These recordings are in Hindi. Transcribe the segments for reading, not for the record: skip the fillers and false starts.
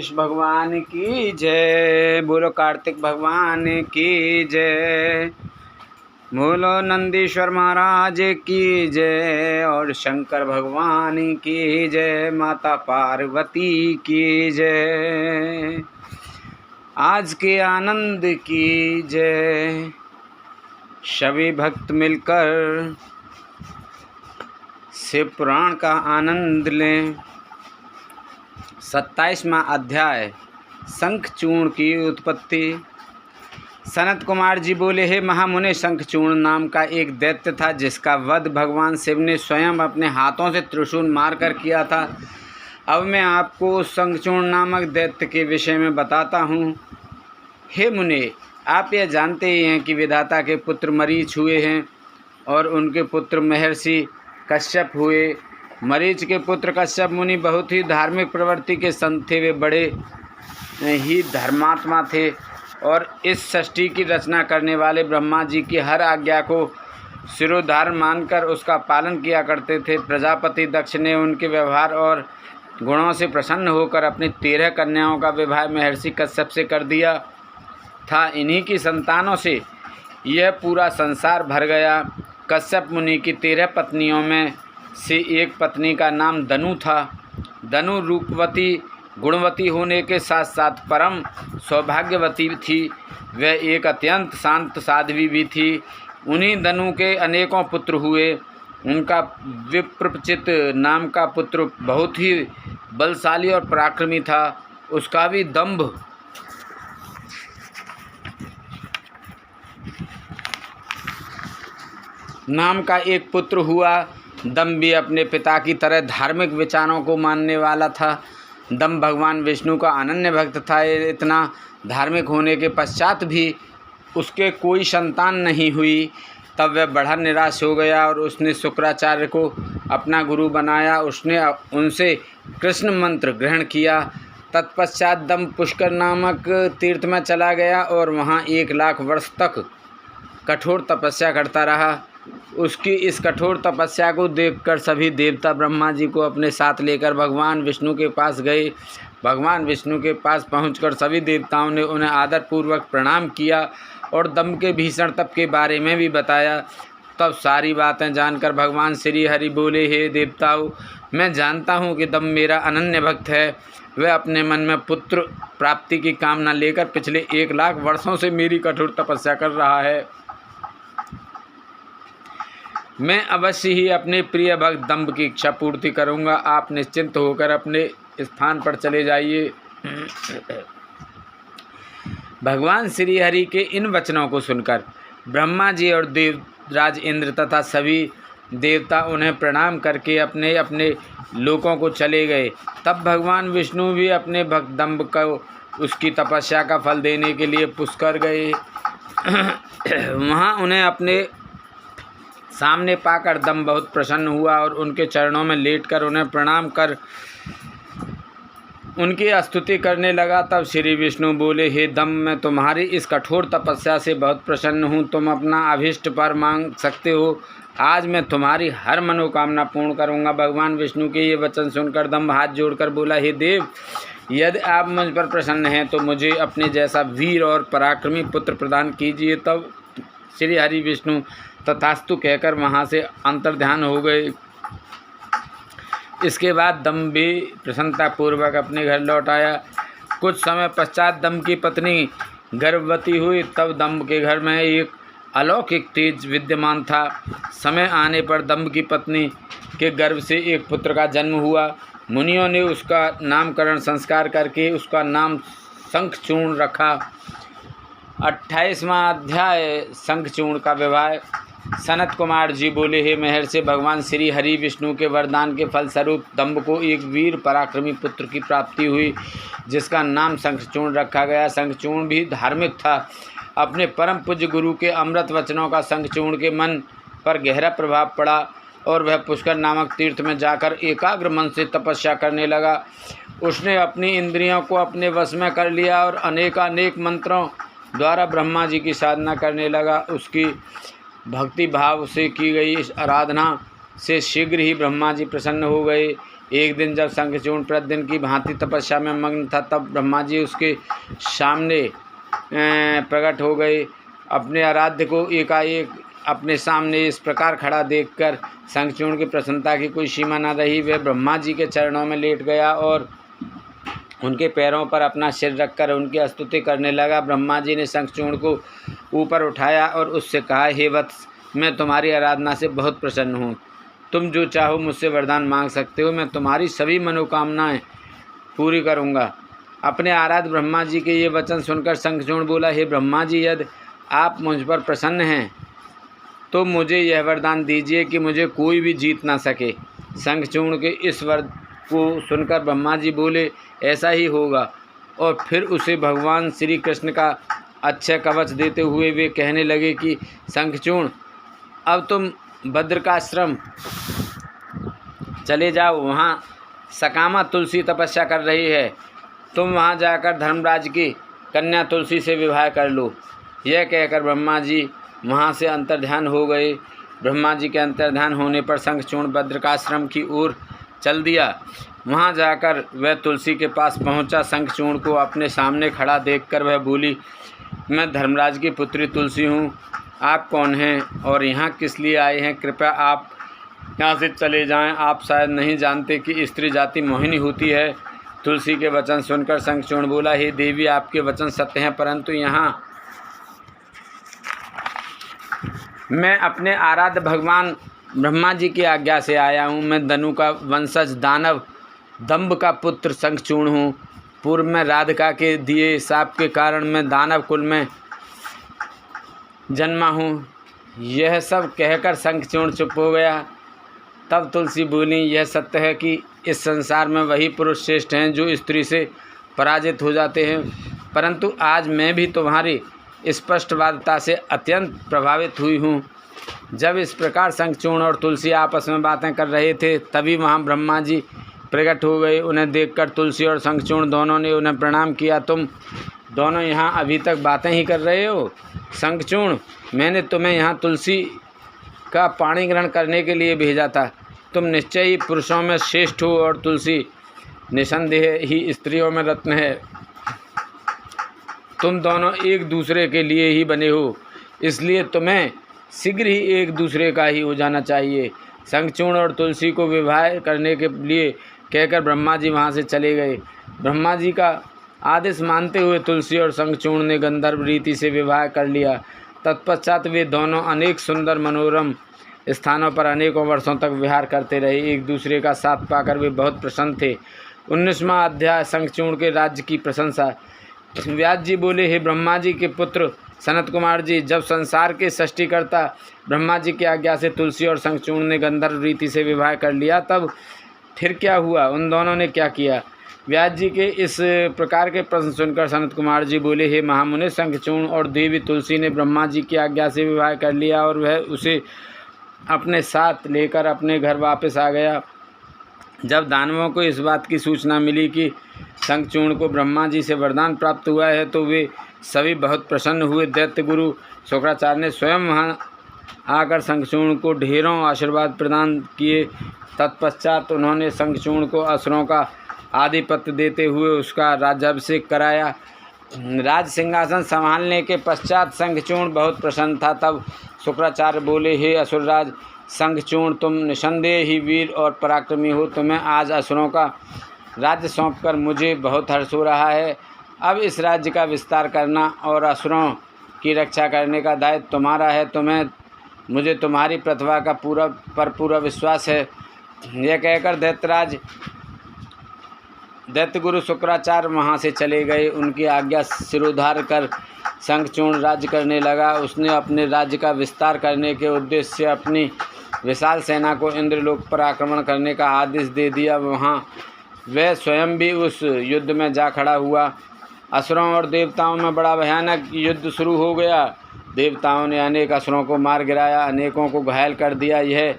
गणेश भगवान की जय। बोलो कार्तिक भगवान की जय। बोलो नंदीश्वर महाराज की जय और शंकर भगवान की जय। माता पार्वती की जय। आज के आनंद की जय। सभी भक्त मिलकर शिव पुराण का आनंद लें। 27वां अध्याय शंखचूर्ण की उत्पत्ति। सनत कुमार जी बोले, हे महामुनि, शंखचूर्ण नाम का एक दैत्य था जिसका वध भगवान शिव ने स्वयं अपने हाथों से त्रिशूल मारकर किया था। अब मैं आपको उस शंखचूर्ण नामक दैत्य के विषय में बताता हूँ। हे मुनि, आप यह जानते ही हैं कि विधाता के पुत्र मरीच हुए हैं और उनके पुत्र महर्षि कश्यप हुए। मरीच के पुत्र कश्यप मुनि बहुत ही धार्मिक प्रवृत्ति के संत थे। वे बड़े ही धर्मात्मा थे और इस सृष्टि की रचना करने वाले ब्रह्मा जी की हर आज्ञा को शिरोधार्य मानकर उसका पालन किया करते थे। प्रजापति दक्ष ने उनके व्यवहार और गुणों से प्रसन्न होकर अपनी 13 कन्याओं का विवाह महर्षि कश्यप से कर दिया था। इन्हीं की संतानों से यह पूरा संसार भर गया। कश्यप मुनि की 13 पत्नियों में से एक पत्नी का नाम दनु था। दनु रूपवती गुणवती होने के साथ साथ परम सौभाग्यवती थी। वह एक अत्यंत शांत साध्वी भी थी। उन्हीं दनु के अनेकों पुत्र हुए। उनका विप्रचित नाम का पुत्र बहुत ही बलशाली और पराक्रमी था। उसका भी दंभ नाम का एक पुत्र हुआ। दंभ भी अपने पिता की तरह धार्मिक विचारों को मानने वाला था। दंभ भगवान विष्णु का अनन्य भक्त था। इतना धार्मिक होने के पश्चात भी उसके कोई संतान नहीं हुई। तब वह बड़ा निराश हो गया और उसने शुक्राचार्य को अपना गुरु बनाया। उसने उनसे कृष्ण मंत्र ग्रहण किया। तत्पश्चात दंभ पुष्कर नामक तीर्थ में चला गया और वहाँ 1 लाख वर्ष तक कठोर तपस्या करता रहा। उसकी इस कठोर तपस्या को देखकर सभी देवता ब्रह्मा जी को अपने साथ लेकर भगवान विष्णु के पास गए। भगवान विष्णु के पास पहुंचकर सभी देवताओं ने उन्हें आदरपूर्वक प्रणाम किया और दंभ के भीषण तप के बारे में भी बताया। तब सारी बातें जानकर भगवान श्री हरि बोले, हे देवताओं, मैं जानता हूँ कि दंभ मेरा अनन्य भक्त है। वह अपने मन में पुत्र प्राप्ति की कामना लेकर पिछले 1 लाख वर्षों से मेरी कठोर तपस्या कर रहा है। मैं अवश्य ही अपने प्रिय भक्त दंभ की इच्छा पूर्ति करूंगा। आप निश्चिंत होकर अपने स्थान पर चले जाइए। भगवान श्री हरि के इन वचनों को सुनकर ब्रह्मा जी और देवराज इंद्र तथा सभी देवता उन्हें प्रणाम करके अपने अपने लोकों को चले गए। तब भगवान विष्णु भी अपने भक्त दंभ को उसकी तपस्या का फल देने के लिए पुष्कर गए। वहाँ उन्हें अपने सामने पाकर दंभ बहुत प्रसन्न हुआ और उनके चरणों में लेटकर उन्हें प्रणाम कर उनकी स्तुति करने लगा। तब श्री विष्णु बोले, हे दंभ, मैं तुम्हारी इस कठोर तपस्या से बहुत प्रसन्न हूँ। तुम अपना अभीष्ट पर मांग सकते हो। आज मैं तुम्हारी हर मनोकामना पूर्ण करूँगा। भगवान विष्णु के ये वचन सुनकर दंभ हाथ जोड़कर बोला, हे देव, यदि आप मुझ पर प्रसन्न हैं तो मुझे अपने जैसा वीर और पराक्रमी पुत्र प्रदान कीजिए। तब श्री हरि विष्णु तथास्तु कहकर वहाँ से अंतर्ध्यान हो गए। इसके बाद दंभ भी प्रसन्नतापूर्वक अपने घर लौट आया। कुछ समय पश्चात दंभ की पत्नी गर्भवती हुई। तब दंभ के घर में एक अलौकिक तेज विद्यमान था। समय आने पर दंभ की पत्नी के गर्भ से एक पुत्र का जन्म हुआ। मुनियों ने उसका नामकरण संस्कार करके उसका नाम शंखचूर्ण रखा। 28वां अध्याय शंखचूर्ण का विवाह। सनत कुमार जी बोले, हे महर्षि, भगवान श्री हरि विष्णु के वरदान के फलस्वरूप दंभ को एक वीर पराक्रमी पुत्र की प्राप्ति हुई जिसका नाम शंखचूर्ण रखा गया। शंखचूर्ण भी धार्मिक था। अपने परम पूज्य गुरु के अमृत वचनों का शंखचूर्ण के मन पर गहरा प्रभाव पड़ा और वह पुष्कर नामक तीर्थ में जाकर एकाग्र मन से तपस्या करने लगा। उसने अपनी इंद्रियों को अपने वश में कर लिया और अनेकानेक मंत्रों द्वारा ब्रह्मा जी की साधना करने लगा। उसकी भक्ति भाव से की गई इस आराधना से शीघ्र ही ब्रह्मा जी प्रसन्न हो गए। एक दिन जब शंखचूर्ण प्रतिदिन की भांति तपस्या में मग्न था, तब ब्रह्मा जी उसके सामने प्रकट हो गए। अपने आराध्य को एकाएक अपने सामने इस प्रकार खड़ा देखकर शंखचूर्ण की प्रसन्नता की कोई सीमा न रही। वह ब्रह्मा जी के चरणों में लेट गया और उनके पैरों पर अपना सिर रखकर उनकी स्तुति करने लगा। ब्रह्मा जी ने शंखचूर्ण को ऊपर उठाया और उससे कहा, हे वत्स, मैं तुम्हारी आराधना से बहुत प्रसन्न हूँ। तुम जो चाहो मुझसे वरदान मांग सकते हो, मैं तुम्हारी सभी मनोकामनाएं पूरी करूँगा। अपने आराध्य ब्रह्मा जी के ये वचन सुनकर शंखचूर्ण बोला, हे ब्रह्मा जी, यदि आप मुझ पर प्रसन्न हैं तो मुझे यह वरदान दीजिए कि मुझे कोई भी जीत ना सके। शंखचूर्ण के इस वर को सुनकर ब्रह्मा जी बोले, ऐसा ही होगा। और फिर उसे भगवान श्री कृष्ण का अक्षय कवच देते हुए वे कहने लगे कि शंखचूर्ण, अब तुम बद्रिकाश्रम चले जाओ, वहाँ सकामा तुलसी तपस्या कर रही है। तुम वहाँ जाकर धर्मराज की कन्या तुलसी से विवाह कर लो। यह कहकर ब्रह्मा जी वहाँ से अंतर्ध्यान हो गए। ब्रह्मा जी के अंतर्ध्यान होने पर शंखचूर्ण बद्रिकाश्रम की ओर चल दिया। वहाँ जाकर वह तुलसी के पास पहुँचा। शंखचूर्ण को अपने सामने खड़ा देखकर वह बोली, मैं धर्मराज की पुत्री तुलसी हूँ। आप कौन हैं और यहाँ किस लिए आए हैं? कृपया आप यहाँ से चले जाएं। आप शायद नहीं जानते कि स्त्री जाति मोहिनी होती है। तुलसी के वचन सुनकर शंखचूर्ण बोला, हे देवी, आपके वचन सत्य हैं, परंतु यहाँ मैं अपने आराध्य भगवान ब्रह्मा जी की आज्ञा से आया हूँ। मैं दनु का वंशज दानव दंभ का पुत्र शंखचूर्ण हूँ। पूर्व में राधिका के दिए शाप के कारण मैं दानव कुल में जन्मा हूँ। यह सब कहकर शंखचूर्ण चुप हो गया। तब तुलसी बोली, यह सत्य है कि इस संसार में वही पुरुष श्रेष्ठ हैं जो स्त्री से पराजित हो जाते हैं, परंतु आज मैं भी तुम्हारी स्पष्टवादिता से अत्यंत प्रभावित हुई हूँ। जब इस प्रकार शंखचूर्ण और तुलसी आपस में बातें कर रहे थे, तभी वहाँ ब्रह्मा जी प्रकट हो गए। उन्हें देखकर तुलसी और शंखचूर्ण दोनों ने उन्हें प्रणाम किया। तुम दोनों यहाँ अभी तक बातें ही कर रहे हो? शंखचूर्ण, मैंने तुम्हें यहाँ तुलसी का पाणी ग्रहण करने के लिए भेजा था। तुम निश्चय ही पुरुषों में श्रेष्ठ हो और तुलसी निसंदेह ही स्त्रियों में रत्न है। तुम दोनों एक दूसरे के लिए ही बने हो, इसलिए तुम्हें शीघ्र ही एक दूसरे का ही हो जाना चाहिए। शंखचूर्ण और तुलसी को विवाह करने के लिए कहकर ब्रह्मा जी वहाँ से चले गए। ब्रह्मा जी का आदेश मानते हुए तुलसी और शंखचूर्ण ने गंधर्व रीति से विवाह कर लिया। तत्पश्चात वे दोनों अनेक सुंदर मनोरम स्थानों पर अनेकों वर्षों तक विहार करते रहे। एक दूसरे का साथ पाकर वे बहुत प्रसन्न थे। 19वां अध्याय, शंखचूर्ण के राज्य की प्रशंसा। व्यास जी बोले, हे ब्रह्मा जी के पुत्र सनत कुमार जी, जब संसार के सृष्टिकर्ता ब्रह्मा जी की आज्ञा से तुलसी और शंखचूर्ण ने गंधर्व रीति से विवाह कर लिया, तब फिर क्या हुआ? उन दोनों ने क्या किया? व्यास जी के इस प्रकार के प्रश्न सुनकर सनत कुमार जी बोले, हे महामुनि, शंखचूर्ण और देवी तुलसी ने ब्रह्मा जी की आज्ञा से विवाह कर लिया और वह उसे अपने साथ लेकर अपने घर वापस आ गया। जब दानवों को इस बात की सूचना मिली कि शंखचूर्ण को ब्रह्मा जी से वरदान प्राप्त हुआ है, तो वे सभी बहुत प्रसन्न हुए। दैत्य गुरु शुक्राचार्य ने स्वयं वहाँ आकर शंखचूर्ण को ढेरों आशीर्वाद प्रदान किए। तत्पश्चात उन्होंने शंखचूर्ण को असुरों का आधिपत्य देते हुए उसका राज्याभिषेक कराया। राज सिंहासन संभालने के पश्चात शंखचूर्ण बहुत प्रसन्न था। तब शुक्राचार्य बोले, हे असुरराज शंखचूर्ण, तुम निसंदेह ही वीर और पराक्रमी हो। तुम्हें आज असुरों का राज्य सौंपकर मुझे बहुत हर्ष हो रहा है। अब इस राज्य का विस्तार करना और असुरों की रक्षा करने का दायित्व तुम्हारा है। मुझे तुम्हारी प्रतिभा का पूरा विश्वास है। यह कहकर दैत्य गुरु शुक्राचार्य वहाँ से चले गए। उनकी आज्ञा सिरोधार्य कर शंखचूर्ण राज्य करने लगा। उसने अपने राज्य का विस्तार करने के उद्देश्य से अपनी विशाल सेना को इंद्रलोक पर आक्रमण करने का आदेश दे दिया। वहाँ वह स्वयं भी उस युद्ध में जा खड़ा हुआ। असुरों और देवताओं में बड़ा भयानक युद्ध शुरू हो गया। देवताओं ने अनेक असुरों को मार गिराया, अनेकों को घायल कर दिया। यह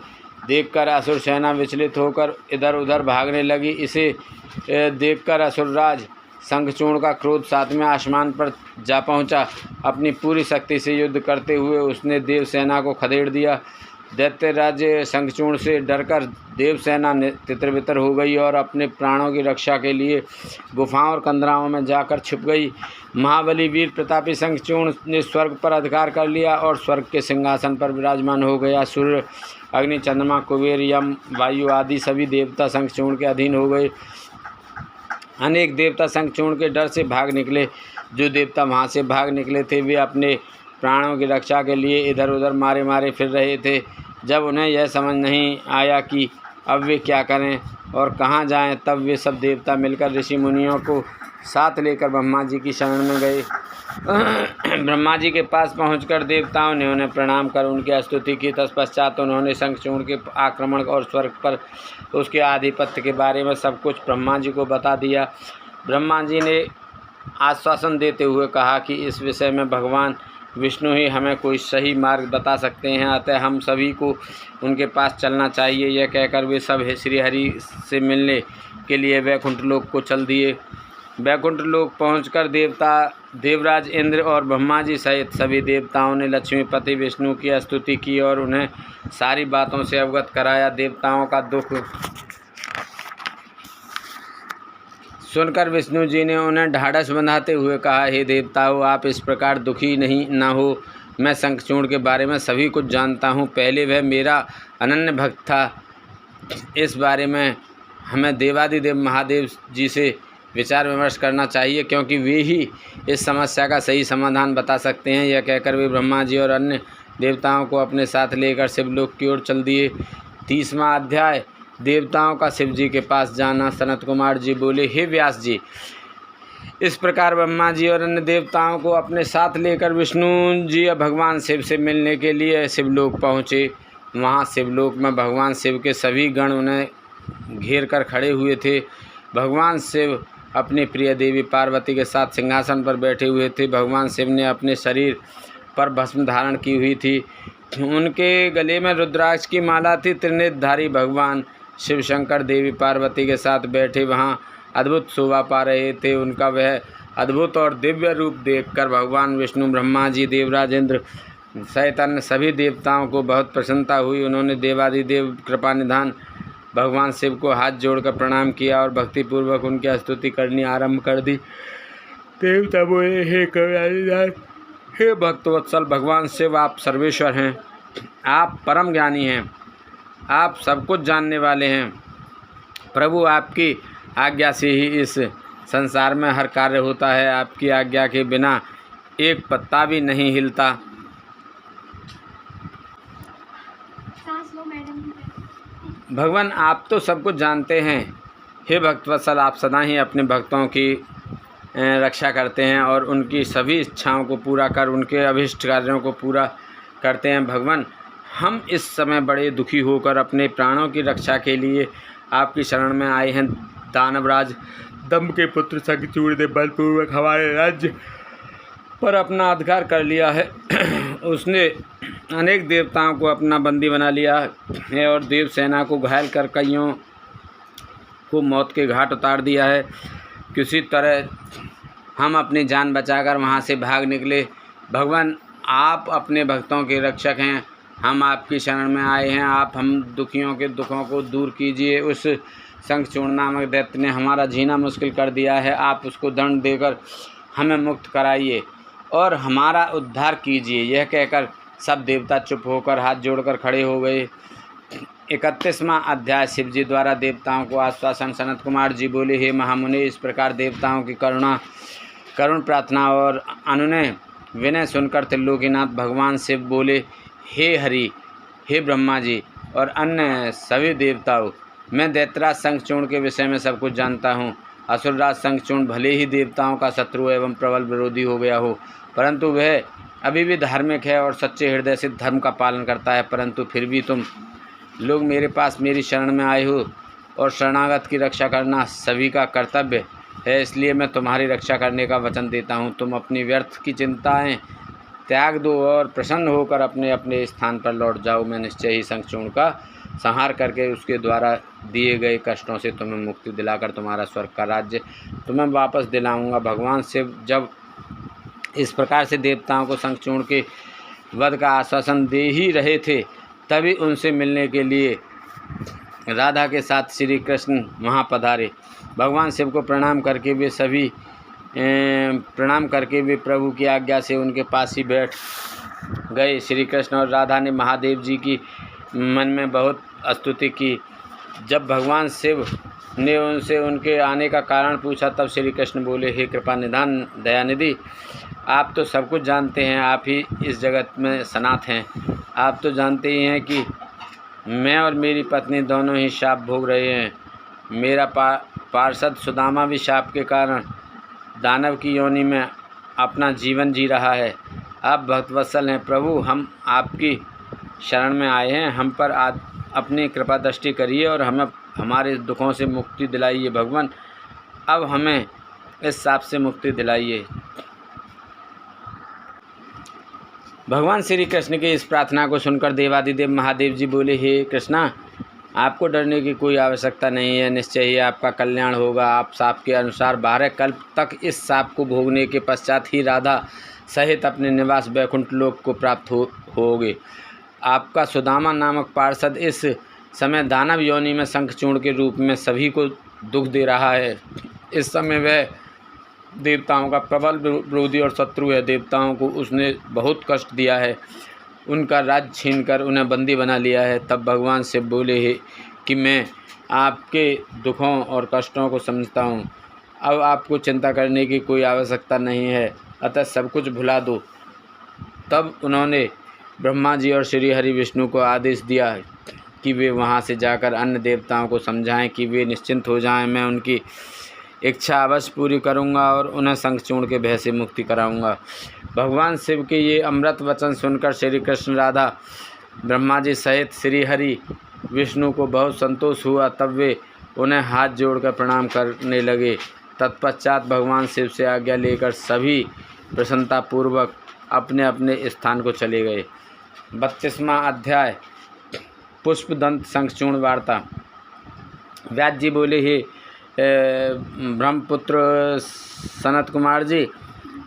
देखकर असुर सेना विचलित होकर इधर उधर भागने लगी। इसे देखकर असुरराज शंखचूर्ण का क्रोध 7वें आसमान पर जा पहुंचा। अपनी पूरी शक्ति से युद्ध करते हुए उसने देव सेना को खदेड़ दिया। दैत्यराज शंखचूर्ण से डरकर देवसेना तितर-बितर हो गई और अपने प्राणों की रक्षा के लिए गुफाओं और कंदराओं में जाकर छिप गई। महाबली वीर प्रतापी शंखचूर्ण ने स्वर्ग पर अधिकार कर लिया और स्वर्ग के सिंहासन पर विराजमान हो गया। सूर्य, अग्नि, चंद्रमा, कुबेर, यम, वायु आदि सभी देवता शंखचूर्ण के अधीन हो गए। अनेक देवता शंखचूर्ण के डर से भाग निकले। जो देवता वहाँ से भाग निकले थे वे अपने प्राणों की रक्षा के लिए इधर उधर मारे मारे फिर रहे थे। जब उन्हें यह समझ नहीं आया कि अब वे क्या करें और कहाँ जाएं, तब वे सब देवता मिलकर ऋषि मुनियों को साथ लेकर ब्रह्मा जी की शरण में गए। ब्रह्मा जी के पास पहुंचकर देवताओं ने उन्हें प्रणाम कर उनकी स्तुति की। तत्पश्चात उन्होंने शंखचूर्ण के आक्रमण और स्वर्ग पर उसके आधिपत्य के बारे में सब कुछ ब्रह्मा जी को बता दिया। ब्रह्मा जी ने आश्वासन देते हुए कहा कि इस विषय में भगवान विष्णु ही हमें कोई सही मार्ग बता सकते हैं, अतः हम सभी को उनके पास चलना चाहिए। यह कहकर वे सब श्रीहरि से मिलने के लिए वैकुंठ लोक को चल दिए। वैकुंठ लोक पहुंचकर देवराज इंद्र और ब्रह्मा जी सहित सभी देवताओं ने लक्ष्मीपति विष्णु की स्तुति की और उन्हें सारी बातों से अवगत कराया। देवताओं का दुख सुनकर विष्णु जी ने उन्हें ढाढ़स बंधाते हुए कहा, हे देवताओं, आप इस प्रकार दुखी न हो। मैं शंखचूर्ण के बारे में सभी कुछ जानता हूँ। पहले वह मेरा अनन्य भक्त था। इस बारे में हमें देवादिदेव महादेव जी से विचार विमर्श करना चाहिए, क्योंकि वे ही इस समस्या का सही समाधान बता सकते हैं। यह कहकर वे ब्रह्मा जी और अन्य देवताओं को अपने साथ लेकर शिवलोक की ओर चल दिए। 30वां अध्याय, देवताओं का शिव जी के पास जाना। सनत कुमार जी बोले, हे व्यास जी, इस प्रकार ब्रह्मा जी और अन्य देवताओं को अपने साथ लेकर विष्णु जी भगवान शिव से मिलने के लिए शिवलोक पहुँचे। वहाँ शिवलोक में भगवान शिव के सभी गण उन्हें घेर कर खड़े हुए थे। भगवान शिव अपनी प्रिय देवी पार्वती के साथ सिंहासन पर बैठे हुए थे। भगवान शिव ने अपने शरीर पर भस्म धारण की हुई थी। उनके गले में रुद्राक्ष की माला थी। त्रिनेत्रधारी भगवान शिव शंकर देवी पार्वती के साथ बैठे वहाँ अद्भुत शोभा पा रहे थे। उनका वह अद्भुत और दिव्य रूप देखकर भगवान विष्णु, ब्रह्मा जी, देवराज इंद्र सहित अन्य सभी देवताओं को बहुत प्रसन्नता हुई। उन्होंने देवादिदेव कृपा निधान भगवान शिव को हाथ जोड़कर प्रणाम किया और भक्तिपूर्वक उनकी स्तुति करनी आरंभ कर दी। देवता बोले, हे करुणानिधान, हे भक्तवत्सल भगवान शिव, आप सर्वेश्वर हैं, आप परम ज्ञानी हैं, आप सब कुछ जानने वाले हैं। प्रभु, आपकी आज्ञा से ही इस संसार में हर कार्य होता है। आपकी आज्ञा के बिना एक पत्ता भी नहीं हिलता। भगवान, आप तो सब कुछ जानते हैं। हे भक्तवत्सल, आप सदा ही अपने भक्तों की रक्षा करते हैं और उनकी सभी इच्छाओं को पूरा कर उनके अभिष्ट कार्यों को पूरा करते हैं। भगवान, हम इस समय बड़े दुखी होकर अपने प्राणों की रक्षा के लिए आपकी शरण में आए हैं। दानवराज दंभ के पुत्र शंखचूर्ण ने बलपूर्वक हमारे राज्य पर अपना अधिकार कर लिया है। उसने अनेक देवताओं को अपना बंदी बना लिया है और देव सेना को घायल कर कईयों को मौत के घाट उतार दिया है। किसी तरह हम अपनी जान बचाकर वहाँ से भाग निकले। भगवान, आप अपने भक्तों के रक्षक हैं। हम आपकी शरण में आए हैं। आप हम दुखियों के दुखों को दूर कीजिए। उस शंखचूर्ण नामक दैत्य ने हमारा जीना मुश्किल कर दिया है। आप उसको दंड देकर हमें मुक्त कराइए और हमारा उद्धार कीजिए। यह कहकर सब देवता चुप होकर हाथ जोड़कर खड़े हो गए। 31वां अध्याय, शिव जी द्वारा देवताओं को आश्वासन। सनत कुमार जी बोले, हे महामुनि, इस प्रकार देवताओं की करुण प्रार्थना और अनुनय विनय सुनकर त्रिलोकीनाथ भगवान शिव बोले, हे हरि, हे ब्रह्मा जी और अन्य सभी देवताओं, मैं दैत्यराज शंखचूर्ण के विषय में सब कुछ जानता हूँ। असुरराज शंखचूर्ण भले ही देवताओं का शत्रु एवं प्रबल विरोधी हो गया हो, परंतु वह अभी भी धार्मिक है और सच्चे हृदय से धर्म का पालन करता है। परंतु फिर भी तुम लोग मेरे पास मेरी शरण में आए हो और शरणागत की रक्षा करना सभी का कर्तव्य है, इसलिए मैं तुम्हारी रक्षा करने का वचन देता हूँ। तुम अपनी व्यर्थ की चिंताएं त्याग दो और प्रसन्न होकर अपने अपने स्थान पर लौट जाओ। मैं निश्चय ही शंखचूर्ण का संहार करके उसके द्वारा दिए गए कष्टों से तुम्हें मुक्ति दिलाकर तुम्हारा स्वर्ग का राज्य तुम्हें वापस दिलाऊंगा। भगवान शिव जब इस प्रकार से देवताओं को शंखचूर्ण के वध का आश्वासन दे ही रहे थे, तभी उनसे मिलने के लिए राधा के साथ श्री कृष्ण वहाँ पधारे। भगवान शिव को प्रणाम करके वे प्रभु की आज्ञा से उनके पास ही बैठ गए। श्री कृष्ण और राधा ने महादेव जी की मन में बहुत स्तुति की। जब भगवान शिव ने उनसे उनके आने का कारण पूछा तब श्री कृष्ण बोले, हे कृपा निधान दयानिधि, आप तो सब कुछ जानते हैं, आप ही इस जगत में सनाथ हैं। आप तो जानते ही हैं कि मैं और मेरी पत्नी दोनों ही शाप भोग रहे हैं। मेरा पार्षद सुदामा भी शाप के कारण दानव की योनि में अपना जीवन जी रहा है। आप भक्तवत्सल हैं प्रभु, हम आपकी शरण में आए हैं। हम पर अपनी कृपा दृष्टि करिए और हमें हमारे दुखों से मुक्ति दिलाइए। भगवान, अब हमें इस शाप से मुक्ति दिलाइए। भगवान श्री कृष्ण की इस प्रार्थना को सुनकर देवादिदेव महादेव जी बोले, हे कृष्णा, आपको डरने की कोई आवश्यकता नहीं है। निश्चय ही आपका कल्याण होगा। आप शाप के अनुसार 12 कल्प तक इस शाप को भोगने के पश्चात ही राधा सहित अपने निवास वैकुंठ लोक को प्राप्त होगे। आपका सुदामा नामक पार्षद इस समय दानव योनि में शंखचूर्ण के रूप में सभी को दुख दे रहा है। इस समय वह देवताओं का प्रबल विरोधी और शत्रु है। देवताओं को उसने बहुत कष्ट दिया है, उनका राज्य छीनकर उन्हें बंदी बना लिया है। तब भगवान शिव बोले है कि मैं आपके दुखों और कष्टों को समझता हूँ। अब आपको चिंता करने की कोई आवश्यकता नहीं है, अतः सब कुछ भुला दो। तब उन्होंने ब्रह्मा जी और श्री हरि विष्णु को आदेश दिया कि वे वहाँ से जाकर अन्य देवताओं को समझाएं कि वे निश्चिंत हो जाएं। मैं उनकी इच्छा अवश्य पूरी करूँगा और उन्हें शंखचूर्ण के भय से मुक्ति कराऊँगा। भगवान शिव के ये अमृत वचन सुनकर श्री कृष्ण, राधा, ब्रह्मा जी सहित श्री हरि विष्णु को बहुत संतोष हुआ। तब वे उन्हें हाथ जोड़कर प्रणाम करने लगे। तत्पश्चात भगवान शिव से आज्ञा लेकर सभी प्रसन्नतापूर्वक अपने अपने स्थान को चले गए। 32वां अध्याय पुष्पदंत शंखचूर्ण वार्ता। व्यास जी बोले, हे ब्रह्मपुत्र सनत कुमार जी,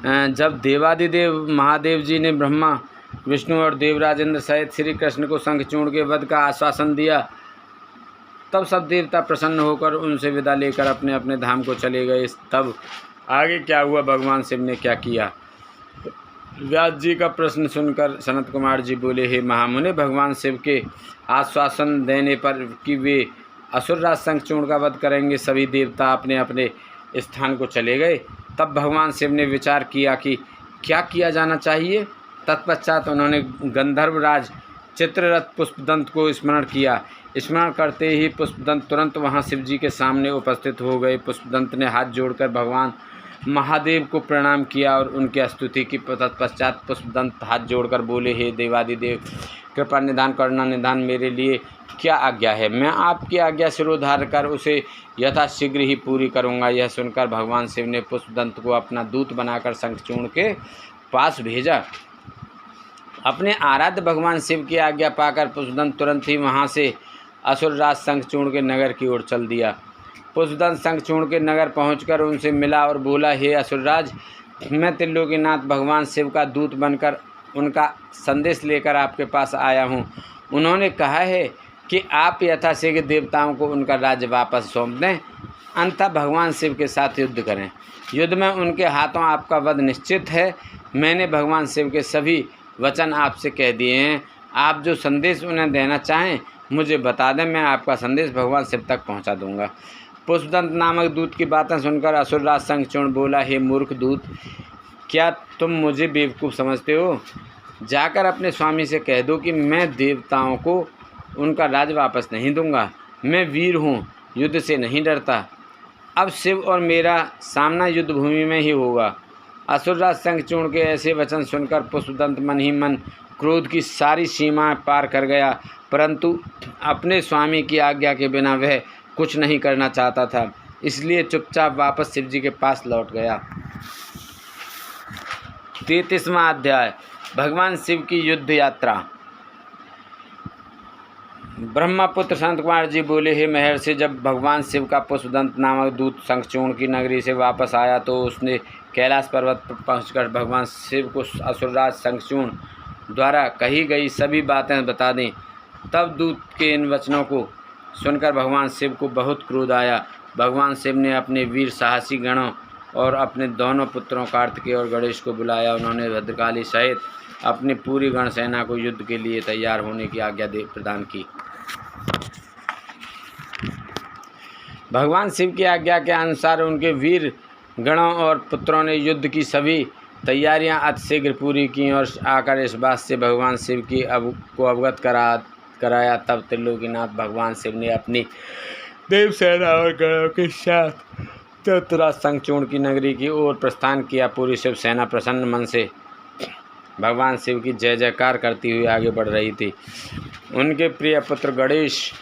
जब देवादिदेव महादेव जी ने ब्रह्मा, विष्णु और देवराजेंद्र सहित श्री कृष्ण को शंखचूर्ण के वध का आश्वासन दिया, तब सब देवता प्रसन्न होकर उनसे विदा लेकर अपने अपने धाम को चले गए। तब आगे क्या हुआ, भगवान शिव ने क्या किया? व्यास जी का प्रश्न सुनकर सनत कुमार जी बोले, हे महामुनि, भगवान शिव के आश्वासन देने पर कि वे असुरराज शंखचूर्ण का वध करेंगे, सभी देवता अपने अपने स्थान को चले गए। तब भगवान शिव ने विचार किया कि क्या किया जाना चाहिए। तत्पश्चात उन्होंने गंधर्वराज चित्ररथ पुष्पदंत को स्मरण किया। स्मरण करते ही पुष्पदंत तुरंत वहां शिव जी के सामने उपस्थित हो गए। पुष्पदंत ने हाथ जोड़कर भगवान महादेव को प्रणाम किया और उनकी स्तुति की। तत्पश्चात पुष्पदंत हाथ जोड़कर बोले, हे देवादिदेव, कृपा निधान करुणा निधान, मेरे लिए क्या आज्ञा है? मैं आपकी आज्ञा सिरोधार्य कर उसे यथाशीघ्र ही पूरी करूँगा। यह सुनकर भगवान शिव ने पुष्पदंत को अपना दूत बनाकर शंखचूर्ण के पास भेजा। अपने आराध्य भगवान शिव की आज्ञा पाकर पुष्पदंत तुरंत ही वहाँ से असुरराज शंखचूर्ण के नगर की ओर चल दिया। पुष्पदंत शंखचूर्ण के नगर पहुंचकर उनसे मिला और बोला, हे असुरराज, मैं त्रिलोकीनाथ भगवान शिव का दूत बनकर उनका संदेश लेकर आपके पास आया हूँ। उन्होंने कहा है कि आप यथाशीघ्र देवताओं को उनका राज्य वापस सौंप दें, अंततः भगवान शिव के साथ युद्ध करें। युद्ध में उनके हाथों आपका वध निश्चित है। मैंने भगवान शिव के सभी वचन आपसे कह दिए हैं। आप जो संदेश उन्हें देना चाहें मुझे बता दें, मैं आपका संदेश भगवान शिव तक पहुंचा दूंगा। पुष्पदंत नामक दूत की बातें सुनकर असुरराज शंखचूर्ण बोला, हे मूर्ख दूत, क्या तुम मुझे बेवकूफ़ समझते हो? जाकर अपने स्वामी से कह दो कि मैं देवताओं को उनका राज वापस नहीं दूंगा। मैं वीर हूँ, युद्ध से नहीं डरता। अब शिव और मेरा सामना युद्ध भूमि में ही होगा। असुरराज शंखचूर्ण के ऐसे वचन सुनकर पुष्पदंत मन ही मन क्रोध की सारी सीमाएं पार कर गया, परंतु अपने स्वामी की आज्ञा के बिना वह कुछ नहीं करना चाहता था, इसलिए चुपचाप वापस शिव जी के पास लौट गया। 33वां अध्याय भगवान शिव की युद्ध यात्रा। ब्रह्मपुत्र संत कुमार जी बोले, हे महर्षि, जब भगवान शिव का पुष्पदंत नामक दूत शंखचूर्ण की नगरी से वापस आया तो उसने कैलाश पर्वत पर पहुंचकर भगवान शिव को असुरराज शंखचूर्ण द्वारा कही गई सभी बातें बता दी। तब दूत के इन वचनों को सुनकर भगवान शिव को बहुत क्रोध आया। भगवान शिव ने अपने वीर साहसी गणों और अपने दोनों पुत्रों कार्तिकेय और गणेश को बुलाया। उन्होंने भद्रकाली सहित अपनी पूरी गण सेना को युद्ध के लिए तैयार होने की आज्ञा प्रदान की। भगवान शिव की आज्ञा के अनुसार उनके वीर गणों और पुत्रों ने युद्ध की सभी तैयारियां अतिशीघ्र पूरी की और आकर इस बात से भगवान शिव की को अवगत कराया। तब त्रिलोकीनाथ भगवान शिव ने अपनी देव सेना और गणों के साथ दैत्यराज शंखचूर्ण की नगरी की ओर प्रस्थान किया। पूरी शिव सेना प्रसन्न मन से भगवान शिव की जय जयकार करती हुई आगे बढ़ रही थी। उनके प्रिय पुत्र गणेश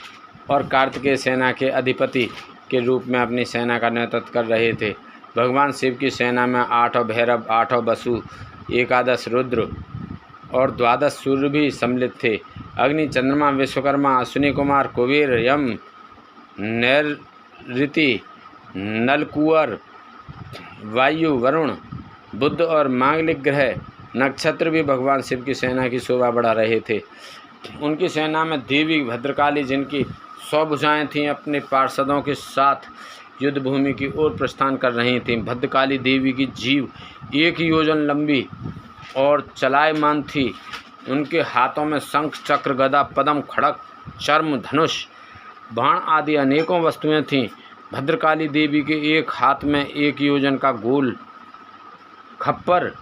और कार्तिकेय सेना के अधिपति के रूप में अपनी सेना का नेतृत्व कर रहे थे। भगवान शिव की सेना में 8 भैरव, 8 वसु, 11 रुद्र और 12 सूर्य भी सम्मिलित थे। अग्नि, चंद्रमा, विश्वकर्मा, अश्विनी कुमार, कुबेर, यम, नैऋति, नलकुवर, वायु, वरुण, बुध और मांगलिक ग्रह नक्षत्र भी भगवान शिव की सेना की शोभा बढ़ा रहे थे। उनकी सेना में देवी भद्रकाली, जिनकी 100 भुजाएं थीं, अपने पार्षदों के साथ युद्ध भूमि की ओर प्रस्थान कर रही थीं। भद्रकाली देवी की जीभ 1 योजन लंबी और चलायमान थी। उनके हाथों में शंख, चक्र, गदा, पद्म, खड़ग, चर्म, धनुष, बाण आदि अनेकों वस्तुएं थीं। भद्रकाली देवी के एक हाथ में 1 योजन का गोल खप्पर,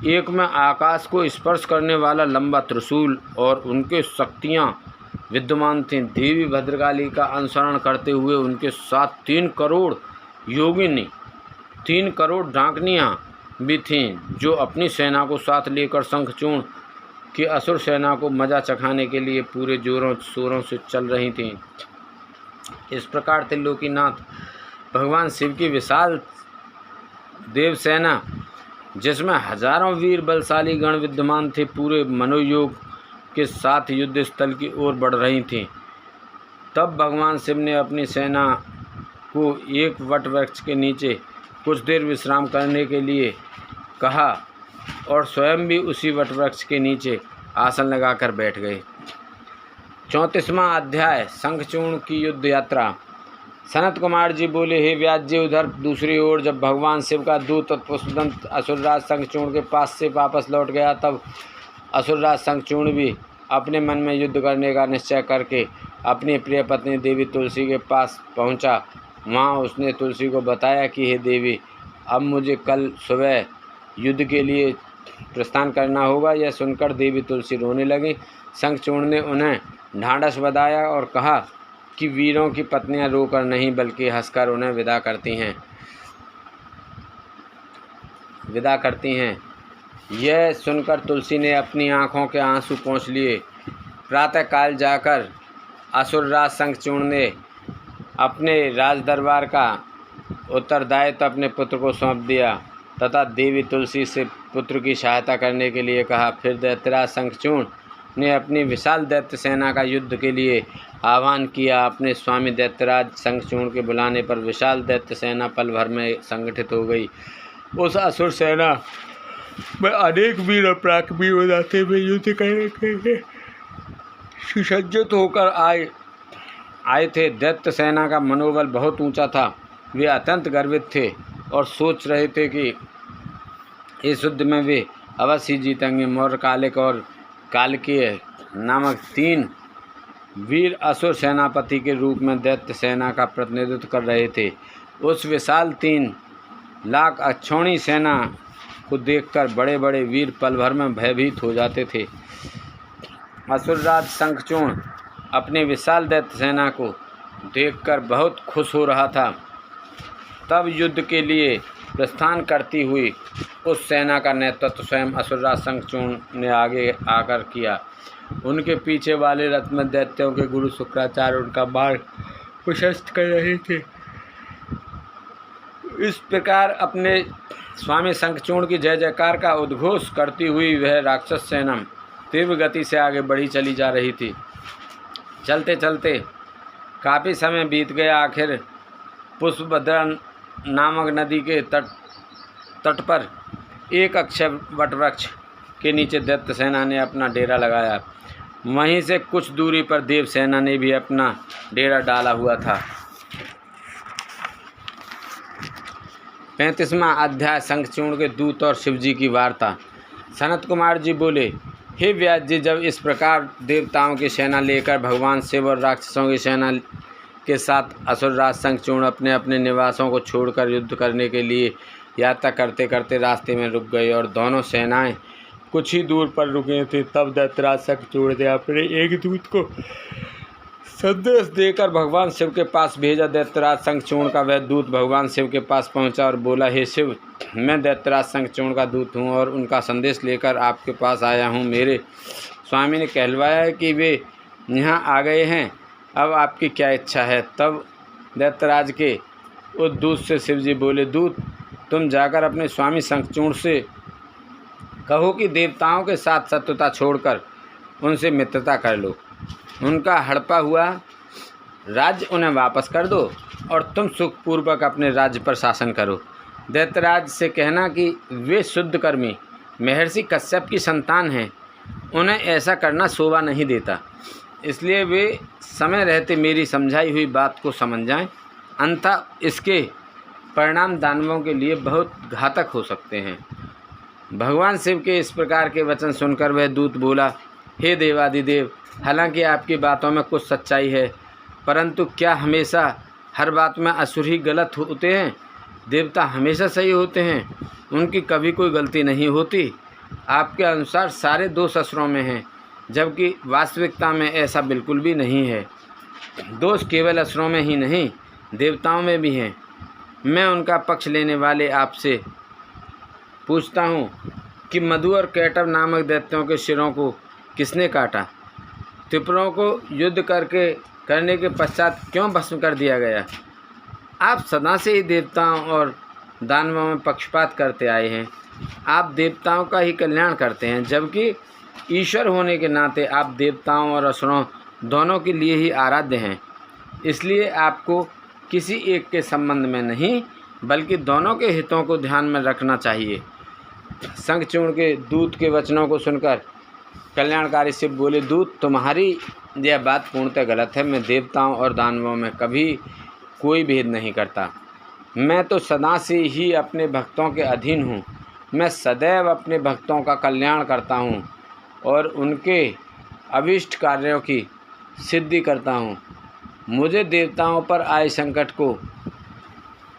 एक में आकाश को स्पर्श करने वाला लंबा त्रिशूल और उनके शक्तियाँ विद्यमान थीं। देवी भद्रकाली का अनुसरण करते हुए उनके साथ 3 करोड़ योगिनी, 3 करोड़ डाकनियाँ भी थीं, जो अपनी सेना को साथ लेकर शंखचूर्ण की असुर सेना को मजा चखाने के लिए पूरे जोरों शोरों से चल रही थीं। इस प्रकार त्रिलोकीनाथ भगवान शिव की विशाल देव सेना, जिसमें हजारों वीर बलशाली गण विद्यमान थे, पूरे मनोयोग के साथ युद्ध स्थल की ओर बढ़ रही थीं। तब भगवान शिव ने अपनी सेना को एक वट वृक्ष के नीचे कुछ देर विश्राम करने के लिए कहा और स्वयं भी उसी वट वृक्ष के नीचे आसन लगाकर बैठ गए। 34वां अध्याय, शंखचूर्ण की युद्ध यात्रा। सनत कुमार जी बोले, हे व्यास जी, उधर दूसरी ओर जब भगवान शिव का दूत पुष्पदंत असुरराज शंखचूर्ण के पास से वापस लौट गया, तब असुरराज शंखचूर्ण भी अपने मन में युद्ध करने का निश्चय करके अपनी प्रिय पत्नी देवी तुलसी के पास पहुंचा। वहां उसने तुलसी को बताया कि हे देवी, अब मुझे कल सुबह युद्ध के लिए प्रस्थान करना होगा। यह सुनकर देवी तुलसी रोने लगी। शंखचूर्ण ने उन्हें ढांढस बंधाया और कहा कि वीरों की पत्नियां रोकर नहीं बल्कि हंसकर उन्हें विदा करती हैं। यह सुनकर तुलसी ने अपनी आँखों के आंसू पोंछ लिए। प्रातःकाल जाकर असुरराज शंखचूर्ण ने अपने राजदरबार का उत्तरदायित्व अपने पुत्र को सौंप दिया तथा देवी तुलसी से पुत्र की सहायता करने के लिए कहा। फिर दैत्यराज शंखचूर्ण ने अपनी विशाल दैत्य सेना का युद्ध के लिए आह्वान किया। अपने स्वामी दैत्यराज शंखचूर्ण के बुलाने पर विशाल दैत्य सेना पल भर में संगठित हो गई। उस असुर सेना में अनेक वीर और पराक्रमी योद्धा में युद्ध करने के लिए सुसज्जित होकर आए थे। दैत्य सेना का मनोबल बहुत ऊंचा था। वे अत्यंत गर्वित थे और सोच रहे थे कि इस युद्ध में वे अवश्य जीतेंगे। मौर्य, कालिक और कालकीय नामक 3 वीर असुर सेनापति के रूप में दैत्य सेना का प्रतिनिधित्व कर रहे थे। उस विशाल 3 लाख अक्षौणी सेना को देखकर बड़े बड़े वीर पल भर में भयभीत हो जाते थे। असुरराज शंखचूर्ण अपनी विशाल दैत्य सेना को देखकर बहुत खुश हो रहा था। तब युद्ध के लिए प्रस्थान करती हुई उस सेना का नेतृत्व स्वयं असुरराज शंखचूर्ण ने आगे आकर किया। उनके पीछे वाले रथ में दैत्यों के गुरु शुक्राचार्य उनका मार्ग प्रशस्त कर रहे थे। इस प्रकार अपने स्वामी शंखचूर्ण की जय जयकार का उद्घोष करती हुई वह राक्षस सेना तीव्र गति से आगे बढ़ी चली जा रही थी। चलते चलते काफ़ी समय बीत गया। आखिर पुष्पभद्रा नामक नदी के तट पर एक अक्षय वटवृक्ष के नीचे दैत्य सेना ने अपना डेरा लगाया। वहीं से कुछ दूरी पर देवसेना ने भी अपना डेरा डाला हुआ था। 35वां अध्याय शंखचूर्ण के दूत और शिवजी की वार्ता। सनत कुमार जी बोले, हे व्यास जी, जब इस प्रकार देवताओं की सेना लेकर भगवान शिव और राक्षसों की सेना के साथ असुरराज शंखचूर्ण अपने अपने निवासों को छोड़कर युद्ध करने के लिए यात्रा करते करते रास्ते में रुक गए और दोनों सेनाएं कुछ ही दूर पर रुके थे, तब दैत्यराज शंखचूर्ण ने अपने एक दूत को संदेश देकर भगवान शिव के पास भेजा। दैत्यराज शंखचूर्ण का वह दूत भगवान शिव के पास पहुंचा और बोला, हे शिव, मैं दैत्यराज शंखचूर्ण का दूत हूं और उनका संदेश लेकर आपके पास आया हूं। मेरे स्वामी ने कहलवाया है कि वे यहाँ आ गए हैं, अब आपकी क्या इच्छा है। तब दैत्यराज के उस दूत से शिवजी बोले, दूत, तुम जाकर अपने स्वामी शंखचूर्ण से कहो कि देवताओं के साथ शत्रुता छोड़कर उनसे मित्रता कर लो, उनका हड़पा हुआ राज्य उन्हें वापस कर दो और तुम सुखपूर्वक अपने राज्य पर शासन करो। दैत्यराज से कहना कि वे शुद्धकर्मी महर्षि कश्यप की संतान हैं, उन्हें ऐसा करना शोभा नहीं देता, इसलिए वे समय रहते मेरी समझाई हुई बात को समझ जाएं, अन्यथा इसके परिणाम दानवों के लिए बहुत घातक हो सकते हैं। भगवान शिव के इस प्रकार के वचन सुनकर वह दूत बोला, हे देवादिदेव, हालांकि आपकी बातों में कुछ सच्चाई है, परंतु क्या हमेशा हर बात में असुर ही गलत होते हैं? देवता हमेशा सही होते हैं, उनकी कभी कोई गलती नहीं होती। आपके अनुसार सारे दोष असुरों में हैं, जबकि वास्तविकता में ऐसा बिल्कुल भी नहीं है। दोष केवल असुरों में ही नहीं, देवताओं में भी हैं। मैं उनका पक्ष लेने वाले आपसे पूछता हूँ कि मधु और कैटव नामक दैत्यों के सिरों को किसने काटा? त्रिपुरों को युद्ध करने के पश्चात क्यों भस्म कर दिया गया? आप सदा से ही देवताओं और दानवों में पक्षपात करते आए हैं। आप देवताओं का ही कल्याण करते हैं, जबकि ईश्वर होने के नाते आप देवताओं और असुरों दोनों के लिए ही आराध्य हैं। इसलिए आपको किसी एक के संबंध में नहीं, बल्कि दोनों के हितों को ध्यान में रखना चाहिए। शंखचूर्ण के दूत के वचनों को सुनकर कल्याणकारी शिव बोले, दूत, तुम्हारी यह बात पूर्णतः गलत है। मैं देवताओं और दानवों में कभी कोई भेद नहीं करता। मैं तो सदा से ही अपने भक्तों के अधीन हूँ। मैं सदैव अपने भक्तों का कल्याण करता हूँ और उनके अभीष्ट कार्यों की सिद्धि करता हूँ। मुझे देवताओं पर आए संकट को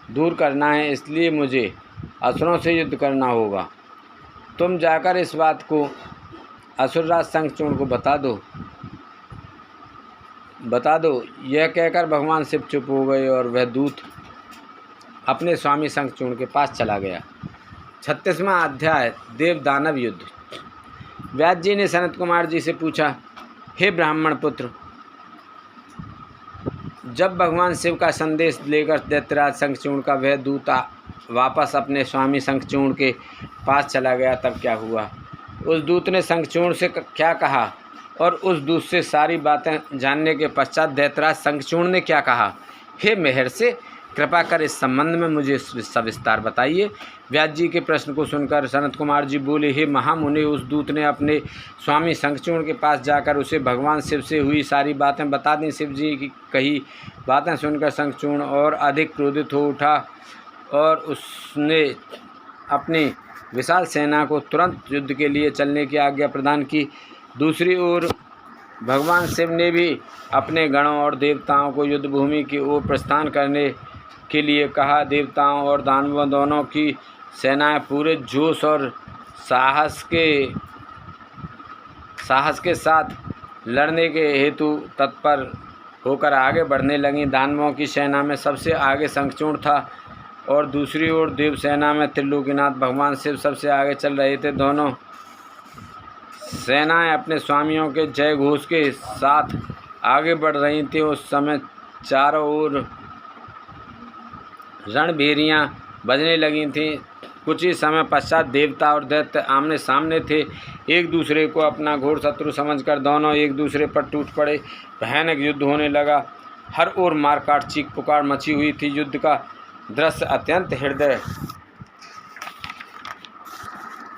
दूर करना है, इसलिए मुझे असुरों से युद्ध करना होगा। तुम जाकर इस बात को असुरराज शंखचूर्ण को बता दो। यह कहकर भगवान शिव चुप हो गए और वह दूत अपने स्वामी शंखचूर्ण के पास चला गया। 36वां अध्याय देव दानव युद्ध। व्यास जी ने सनत कुमार जी से पूछा, हे ब्राह्मण पुत्र, जब भगवान शिव का संदेश लेकर दैत्यराज शंखचूर्ण का वह दूत वापस अपने स्वामी शंखचूर्ण के पास चला गया, तब क्या हुआ? उस दूत ने शंखचूर्ण से क्या कहा और उस दूत से सारी बातें जानने के पश्चात दैत्यराज शंखचूर्ण ने क्या कहा? हे महर्षि, कृपा कर इस संबंध में मुझे सविस्तार बताइए। व्यास जी के प्रश्न को सुनकर सनत कुमार जी बोले, हे महामुनि, उस दूत ने अपने स्वामी शंखचूर्ण के पास जाकर उसे भगवान शिव से हुई सारी बातें बता दी। शिव जी की कही बातें सुनकर शंखचूर्ण और अधिक क्रोधित हो उठा और उसने अपनी विशाल सेना को तुरंत युद्ध के लिए चलने की आज्ञा प्रदान की। दूसरी ओर भगवान शिव ने भी अपने गणों और देवताओं को युद्ध भूमि की ओर प्रस्थान करने के लिए कहा। देवताओं और दानवों दोनों की सेनाएं पूरे जोश और साहस के साथ लड़ने के हेतु तत्पर होकर आगे बढ़ने लगीं। दानवों की सेना में सबसे आगे शंखचूर्ण था और दूसरी ओर देव सेना में त्रिलोकीनाथ भगवान शिव सबसे आगे चल रहे थे। दोनों सेनाएं अपने स्वामियों के जय घोष के साथ आगे बढ़ रही थी। उस समय चारों ओर रणभेरियां बजने लगी थीं। कुछ ही समय पश्चात देवता और दैत्य आमने सामने थे। एक दूसरे को अपना घोर शत्रु समझकर दोनों एक दूसरे पर टूट पड़े। भयानक युद्ध होने लगा। हर ओर मारकाट चीख पुकार मची हुई थी। युद्ध का दृश्य अत्यंत हृदय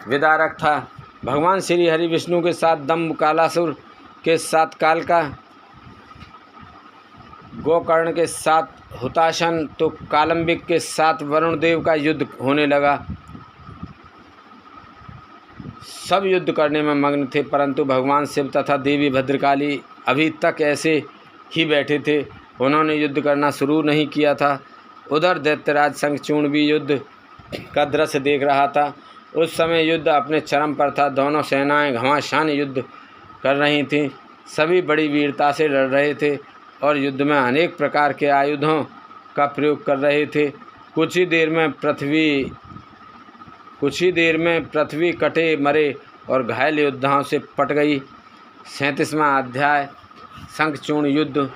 विदारक था। भगवान श्री हरि विष्णु के साथ दंभ, कालासुर के साथ कालका, गोकर्ण के साथ हुताशन, तो कालंबिक के साथ वरुण देव का युद्ध होने लगा। सब युद्ध करने में मग्न थे, परंतु भगवान शिव तथा देवी भद्रकाली अभी तक ऐसे ही बैठे थे। उन्होंने युद्ध करना शुरू नहीं किया था। उधर दैत्यराज शंखचूर्ण भी युद्ध का दृश्य देख रहा था। उस समय युद्ध अपने चरम पर था। दोनों सेनाएं घमासान युद्ध कर रही थीं। सभी बड़ी वीरता से लड़ रहे थे और युद्ध में अनेक प्रकार के आयुधों का प्रयोग कर रहे थे। कुछ ही देर में पृथ्वी कटे मरे और घायल योद्धाओं से पट गई। 37वां अध्याय शंखचूर्ण युद्ध।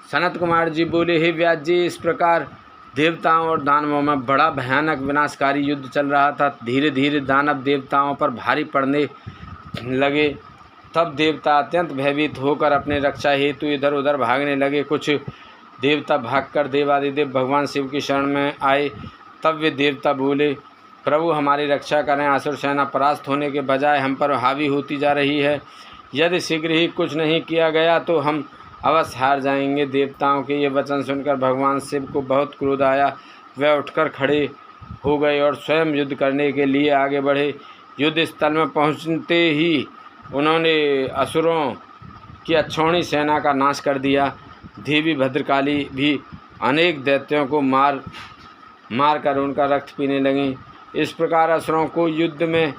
सनत कुमार जी बोले, हे व्यास जी, इस प्रकार देवताओं और दानवों में बड़ा भयानक विनाशकारी युद्ध चल रहा था। धीरे धीरे दानव देवताओं पर भारी पड़ने लगे। तब देवता अत्यंत भयभीत होकर अपने रक्षा हेतु इधर उधर भागने लगे। कुछ देवता भागकर देवादिदेव भगवान शिव की शरण में आए। तब वे देवता बोले, प्रभु हमारी रक्षा करें, असुर सेना परास्त होने के बजाय हम पर हावी होती जा रही है। यदि शीघ्र ही कुछ नहीं किया गया तो हम अवश्य हार जाएंगे। देवताओं के ये वचन सुनकर भगवान शिव को बहुत क्रोध आया। वे उठकर खड़े हो गए और स्वयं युद्ध करने के लिए आगे बढ़े। युद्ध स्थल में पहुंचते ही उन्होंने असुरों की अक्षौणी सेना का नाश कर दिया। देवी भद्रकाली भी अनेक दैत्यों को मार कर उनका रक्त पीने लगीं। इस प्रकार असुरों को युद्ध में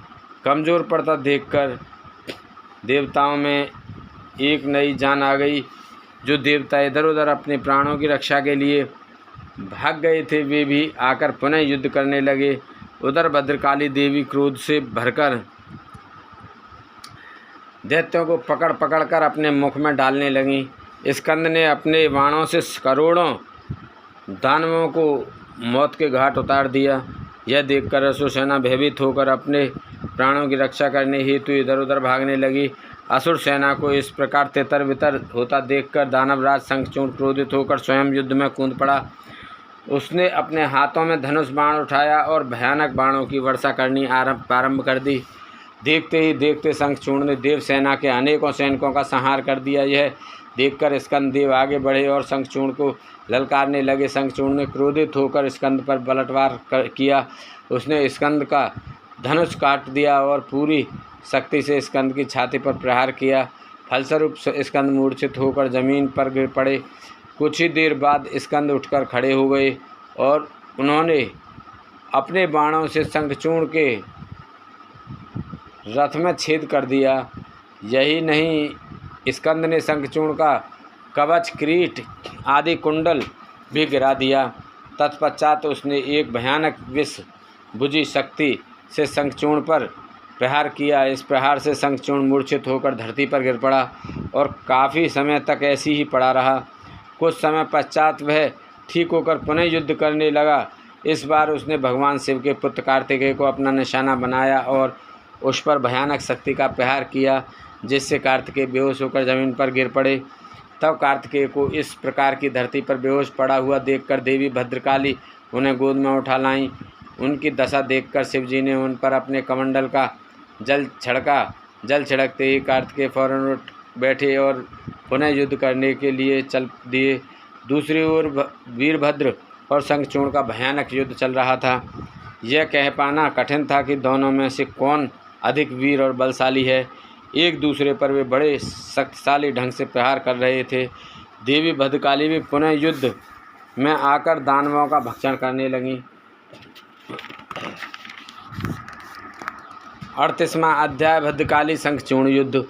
कमज़ोर पड़ता देखकर देवताओं में एक नई जान आ गई। जो देवता इधर उधर अपने प्राणों की रक्षा के लिए भाग गए थे, वे भी आकर पुनः युद्ध करने लगे। उधर भद्रकाली देवी क्रोध से भरकर दैत्यों को पकड़ कर अपने मुख में डालने लगीं। स्कंद ने अपने बाणों से करोड़ों दानवों को मौत के घाट उतार दिया। यह देखकर असुर सेना भयभीत होकर अपने प्राणों की रक्षा करने हेतु इधर उधर भागने लगी। असुर सेना को इस प्रकार तितर बितर होता देखकर दानवराज शंखचूर्ण क्रोधित होकर स्वयं युद्ध में कूद पड़ा। उसने अपने हाथों में धनुष बाण उठाया और भयानक बाणों की वर्षा करनी प्रारंभ कर दी। देखते ही देखते शंखचूर्ण ने देव सेना के अनेकों सैनिकों का संहार कर दिया। यह देखकर स्कंद देव आगे बढ़े और शंखचूर्ण को ललकारने लगे। शंखचूर्ण ने क्रोधित होकर स्कंद पर पलटवार किया। उसने स्कंद का धनुष काट दिया और पूरी शक्ति से स्कंद की छाती पर प्रहार किया। फलस्वरूप स्कंद मूर्छित होकर जमीन पर गिर पड़े। कुछ ही देर बाद स्कंद उठकर खड़े हो गए और उन्होंने अपने बाणों से शंखचूर्ण के रथ में छेद कर दिया। यही नहीं, स्कंद ने शंखचूर्ण का कवच, किरीट आदि कुंडल भी गिरा दिया। तत्पश्चात उसने एक भयानक विष बुझी शक्ति से शंखचूर्ण पर प्रहार किया। इस प्रहार से शंखचूर्ण मूर्छित होकर धरती पर गिर पड़ा और काफ़ी समय तक ऐसी ही पड़ा रहा। कुछ समय पश्चात वह ठीक होकर पुनः युद्ध करने लगा। इस बार उसने भगवान शिव के पुत्र कार्तिकेय को अपना निशाना बनाया और उस पर भयानक शक्ति का प्रहार किया, जिससे कार्तिकेय बेहोश होकर जमीन पर गिर पड़े। तब कार्तिकेय को इस प्रकार की धरती पर बेहोश पड़ा हुआ देखकर देवी भद्रकाली उन्हें गोद में उठा लाईं। उनकी दशा देखकर शिवजी ने उन पर अपने कमंडल का जल छिड़का। जल छिड़कते ही कार्तिकेय फौरन उठ बैठे और पुनः युद्ध करने के लिए चल दिए। दूसरी ओर वीरभद्र और शंखचूर्ण का भयानक युद्ध चल रहा था। यह कह पाना कठिन था कि दोनों में से कौन अधिक वीर और बलशाली है। एक दूसरे पर वे बड़े शक्तिशाली ढंग से प्रहार कर रहे थे। देवी भद्रकाली भी पुनः युद्ध में आकर दानवों का भक्षण करने लगीं। 38वां अध्याय भद्रकाली शंखचूर्ण युद्ध।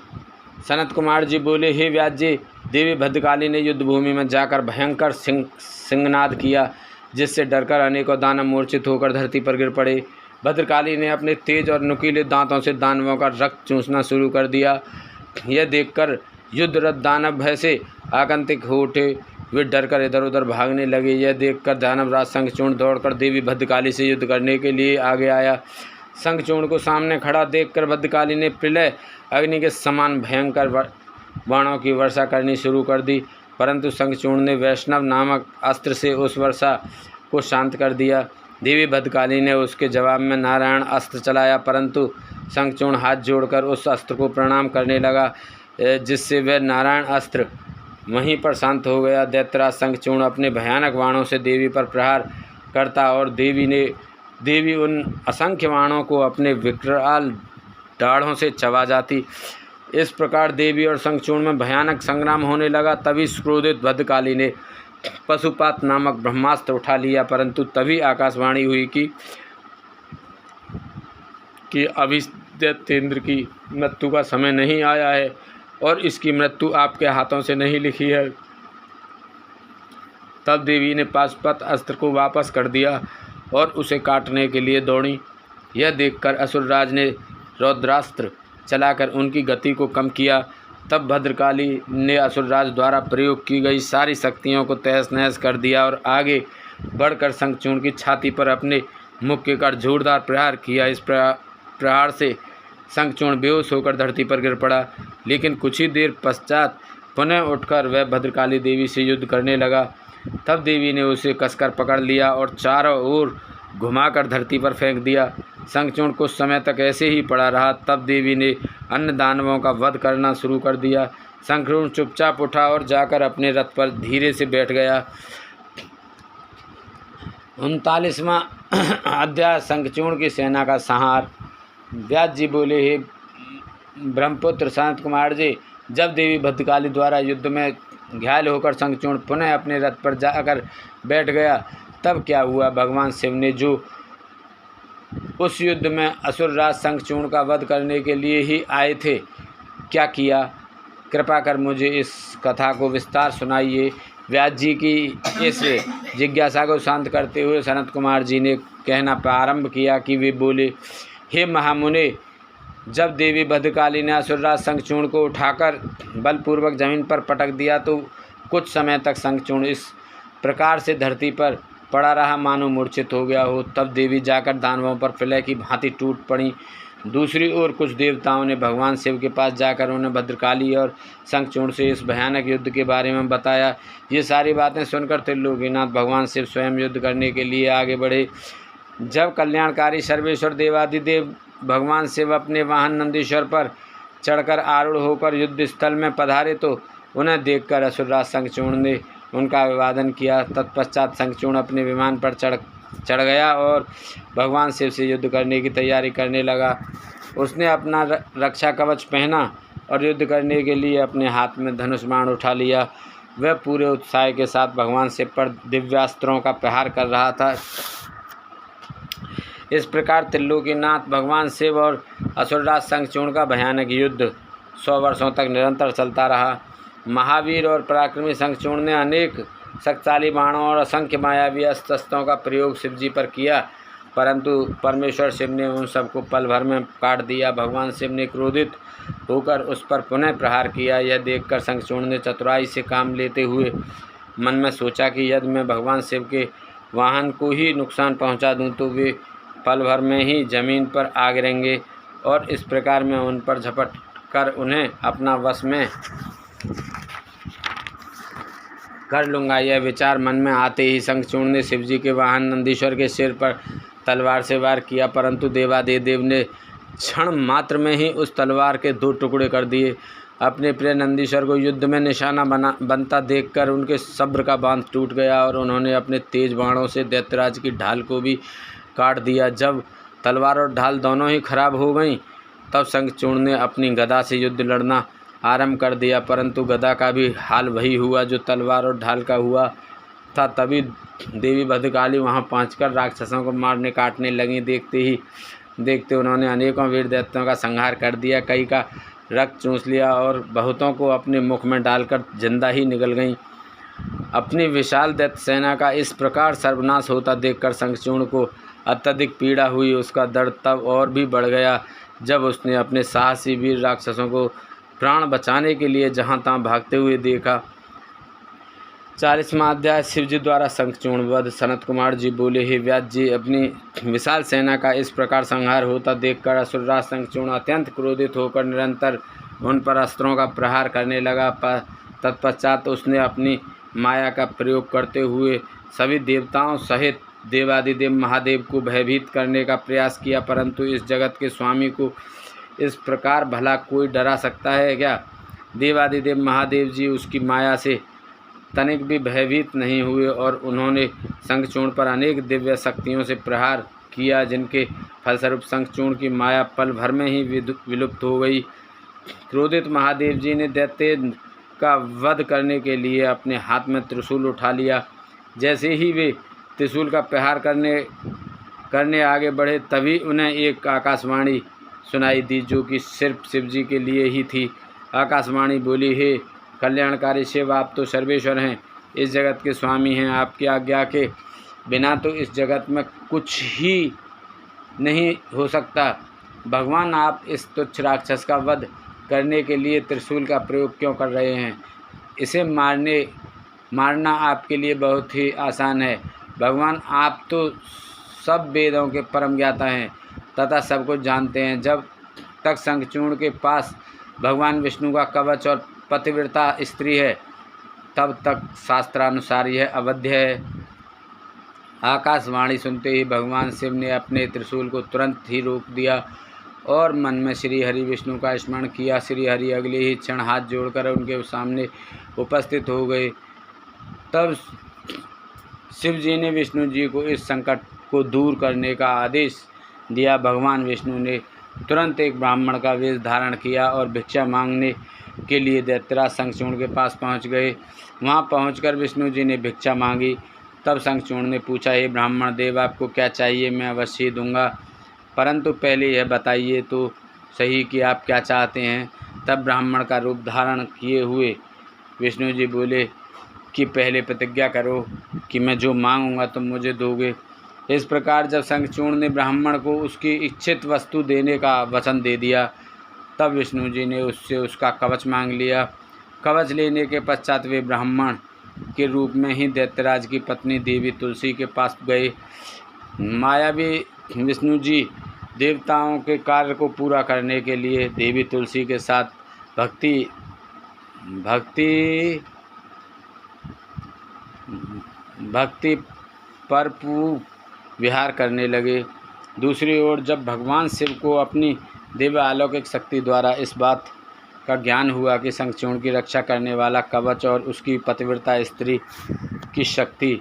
सनत कुमार जी बोले, हे व्यास जी, देवी भद्रकाली ने युद्ध भूमि में जाकर भयंकर सिंहनाद किया, जिससे डरकर अनेकों दानव मूर्छित होकर धरती पर गिर पड़े। भद्रकाली ने अपने तेज और नुकीले दांतों से दानवों का रक्त चूसना शुरू कर दिया। यह देखकर युद्धरत दानव भय से आतंकित हो उठे। वे डरकर इधर उधर भागने लगे। यह देखकर दानवराज शंखचूर्ण दौड़कर देवी भद्रकाली से युद्ध करने के लिए आगे आया। शंखचूर्ण को सामने खड़ा देखकर भद्रकाली ने प्रलय अग्नि के समान भयंकर बाणों की वर्षा करनी शुरू कर दी, परंतु शंखचूर्ण ने वैष्णव नामक अस्त्र से उस वर्षा को शांत कर दिया। देवी भद्रकाली ने उसके जवाब में नारायण अस्त्र चलाया, परंतु शंखचूर्ण हाथ जोड़कर उस अस्त्र को प्रणाम करने लगा। जिससे वह नारायण अस्त्र वहीं पर शांत हो गया। दैत्यराज शंखचूर्ण अपने भयानक बाणों से देवी पर प्रहार करता और देवी उन असंख्य बाणों को अपने विकराल दाढ़ों से चबा जाती। इस प्रकार देवी और शंखचूर्ण में भयानक संग्राम होने लगा। तभी क्रोधित भद्रकाली ने पशुपात नामक ब्रह्मास्त्र उठा लिया, परंतु तभी आकाशवाणी हुई कि अभी दैत्येंद्र की मृत्यु का समय नहीं आया है और इसकी मृत्यु आपके हाथों से नहीं लिखी है। तब देवी ने पाशुपत अस्त्र को वापस कर दिया और उसे काटने के लिए दौड़ी। यह देखकर असुरराज ने रौद्रास्त्र चलाकर उनकी गति को कम किया। तब भद्रकाली ने असुरराज द्वारा प्रयोग की गई सारी शक्तियों को तहस नहस कर दिया और आगे बढ़कर शंखचूर्ण की छाती पर अपने मुख के कर जोरदार प्रहार किया। इस प्रहार से शंखचूर्ण बेहोश होकर धरती पर गिर पड़ा, लेकिन कुछ ही देर पश्चात पुनः उठकर वह भद्रकाली देवी से युद्ध करने लगा। तब देवी ने उसे कसकर पकड़ लिया और चारों ओर घुमाकर धरती पर फेंक दिया। शंखचूर्ण कुछ समय तक ऐसे ही पड़ा रहा। तब देवी ने अन्य दानवों का वध करना शुरू कर दिया। शंखचूर्ण चुपचाप उठा और जाकर अपने रथ पर धीरे से बैठ गया। 39वां अध्याय शंखचूर्ण की सेना का संहार। व्यास जी बोले, हे ब्रह्मपुत्र सनत कुमार जी, जब देवी भद्रकाली द्वारा युद्ध में घायल होकर शंखचूर्ण पुनः अपने रथ पर जाकर बैठ गया, तब क्या हुआ? भगवान शिव ने जो उस युद्ध में असुरराज शंखचूर्ण का वध करने के लिए ही आए थे, क्या किया? कृपा कर मुझे इस कथा को विस्तार सुनाइए। व्यास जी की इस जिज्ञासा को शांत करते हुए सनत कुमार जी ने कहना प्रारंभ किया कि वे बोले, हे महामुने, जब देवी भद्रकाली ने असुरराज शंखचूर्ण को उठाकर बलपूर्वक जमीन पर पटक दिया तो कुछ समय तक शंखचूर्ण इस प्रकार से धरती पर पड़ा रहा मानो मूर्छित हो गया हो। तब देवी जाकर दानवों पर प्रलय की भांति टूट पड़ी। दूसरी ओर कुछ देवताओं ने भगवान शिव के पास जाकर उन्हें भद्रकाली और शंखचूर्ण से इस भयानक युद्ध के बारे में बताया। ये सारी बातें सुनकर त्रिलोकीनाथ भगवान शिव स्वयं युद्ध करने के लिए आगे बढ़े। जब कल्याणकारी सर्वेश्वर देवादिदेव भगवान शिव अपने वाहन नंदीश्वर पर चढ़कर आरूढ़ होकर युद्ध स्थल में पधारे तो उन्हें देखकर असुरराज शंखचूर्ण ने उनका अभिवादन किया। तत्पश्चात शंखचूर्ण अपने विमान पर चढ़ गया और भगवान शिव से युद्ध करने की तैयारी करने लगा। उसने अपना रक्षा कवच पहना और युद्ध करने के लिए अपने हाथ में धनुष बाण उठा लिया। वह पूरे उत्साह के साथ भगवान शिव पर दिव्यास्त्रों का प्रहार कर रहा था। इस प्रकार त्रिलोकीनाथ भगवान शिव और असुरराज शंखचूर्ण का भयानक युद्ध 100 वर्षों तक निरंतर चलता रहा। महावीर और पराक्रमी शंखचूर्ण ने अनेक शक्तिशाली बाणों और असंख्य मायावी अस्त्र शस्त्रों का प्रयोग शिवजी पर किया, परंतु परमेश्वर शिव ने उन सबको पल भर में काट दिया। भगवान शिव ने क्रोधित होकर उस पर पुनः प्रहार किया। यह देखकर शंखचूर्ण ने चतुराई से काम लेते हुए मन में सोचा कि यदि मैं भगवान शिव के वाहन को ही नुकसान पहुंचा दूं तो वे पल भर में ही जमीन पर आ गिरेंगे और इस प्रकार मैं उन पर झपट कर उन्हें अपना वश में कर लूँगा। यह विचार मन में आते ही शंखचूर्ण ने शिवजी के वाहन नंदीश्वर के सिर पर तलवार से वार किया, परंतु देवादिदेव ने क्षण मात्र में ही उस तलवार के 2 टुकड़े कर दिए। अपने प्रिय नंदीश्वर को युद्ध में निशाना बनता देखकर उनके सब्र का बांध टूट गया और उन्होंने अपने तेज बाणों से दैत्यराज की ढाल को भी काट दिया। जब तलवार और ढाल दोनों ही खराब हो गईं, तब शंखचूर्ण ने अपनी गदा से युद्ध लड़ना आरंभ कर दिया, परंतु गदा का भी हाल वही हुआ जो तलवार और ढाल का हुआ था। तभी देवी भद्रकाली वहां पहुंचकर राक्षसों को मारने काटने लगी। देखते उन्होंने अनेकों वीर दैत्यों का संहार कर दिया, कई का रक्त चूस लिया और बहुतों को अपने मुख में डालकर जिंदा ही निकल गईं। अपनी विशाल दैत्य सेना का इस प्रकार सर्वनाश होता देखकर शंखचूर्ण को अत्यधिक पीड़ा हुई। उसका दर्द तब और भी बढ़ गया जब उसने अपने साहसी वीर राक्षसों को प्राण बचाने के लिए जहां तहां भागते हुए देखा। 40वां अध्याय शिवजी द्वारा शंखचूर्ण वध। सनत कुमार जी बोले, हे व्यास जी, अपनी विशाल सेना का इस प्रकार संहार होता देखकर असुरराज शंखचूर्ण अत्यंत क्रोधित होकर निरंतर उन पर अस्त्रों का प्रहार करने लगा। तत्पश्चात उसने अपनी माया का प्रयोग करते हुए सभी देवताओं सहित देवादिदेव महादेव को भयभीत करने का प्रयास किया, परंतु इस जगत के स्वामी को इस प्रकार भला कोई डरा सकता है क्या? देवादिदेव महादेव जी उसकी माया से तनिक भी भयभीत नहीं हुए और उन्होंने शंखचूर्ण पर अनेक दिव्य शक्तियों से प्रहार किया, जिनके फलस्वरूप शंखचूर्ण की माया पल भर में ही विलुप्त हो गई। क्रोधित महादेव जी ने दैत्य का वध करने के लिए अपने हाथ में त्रिशूल उठा लिया। जैसे ही वे त्रिशूल का प्रहार करने आगे बढ़े, तभी उन्हें एक आकाशवाणी सुनाई दी, जो कि सिर्फ शिव जी के लिए ही थी। आकाशवाणी बोली, हे कल्याणकारी शिव, आप तो सर्वेश्वर हैं, इस जगत के स्वामी हैं। आपकी आज्ञा के बिना तो इस जगत में कुछ ही नहीं हो सकता। भगवान, आप इस तुच्छ राक्षस का वध करने के लिए त्रिशूल का प्रयोग क्यों कर रहे हैं? इसे मारना आपके लिए बहुत ही आसान है। भगवान, आप तो सब वेदों के परम ज्ञाता हैं तथा सब कुछ जानते हैं। जब तक शंखचूर्ण के पास भगवान विष्णु का कवच और पतिव्रता स्त्री है, तब तक शास्त्रानुसार यह अवध्य है। आकाशवाणी सुनते ही भगवान शिव ने अपने त्रिशूल को तुरंत ही रोक दिया और मन में श्री हरि विष्णु का स्मरण किया। श्री हरि अगले ही क्षण हाथ जोड़कर उनके सामने उपस्थित हो गए। तब शिव जी ने विष्णु जी को इस संकट को दूर करने का आदेश दिया। भगवान विष्णु ने तुरंत एक ब्राह्मण का वेश धारण किया और भिक्षा मांगने के लिए दैत्यराज शंखचूर्ण के पास पहुंच गए। वहां पहुंचकर विष्णु जी ने भिक्षा मांगी। तब शंखचूर्ण ने पूछा, हे ब्राह्मण देव, आपको क्या चाहिए? मैं अवश्य ही दूंगा, परंतु पहले यह बताइए तो सही कि आप क्या चाहते हैं। तब ब्राह्मण का रूप धारण किए हुए विष्णु जी बोले कि पहले प्रतिज्ञा करो कि मैं जो मांगूंगा तुम मुझे दोगे। इस प्रकार जब शंखचूर्ण ने ब्राह्मण को उसकी इच्छित वस्तु देने का वचन दे दिया, तब विष्णु जी ने उससे उसका कवच मांग लिया। कवच लेने के पश्चात वे ब्राह्मण के रूप में ही दैत्यराज की पत्नी देवी तुलसी के पास गए। मायावी विष्णु जी देवताओं के कार्य को पूरा करने के लिए देवी तुलसी के साथ भक्ति परपूर विहार करने लगे। दूसरी ओर जब भगवान शिव को अपनी दिव्य अलौकिक शक्ति द्वारा इस बात का ज्ञान हुआ कि शंखचूर्ण की रक्षा करने वाला कवच और उसकी पतिव्रता स्त्री की शक्ति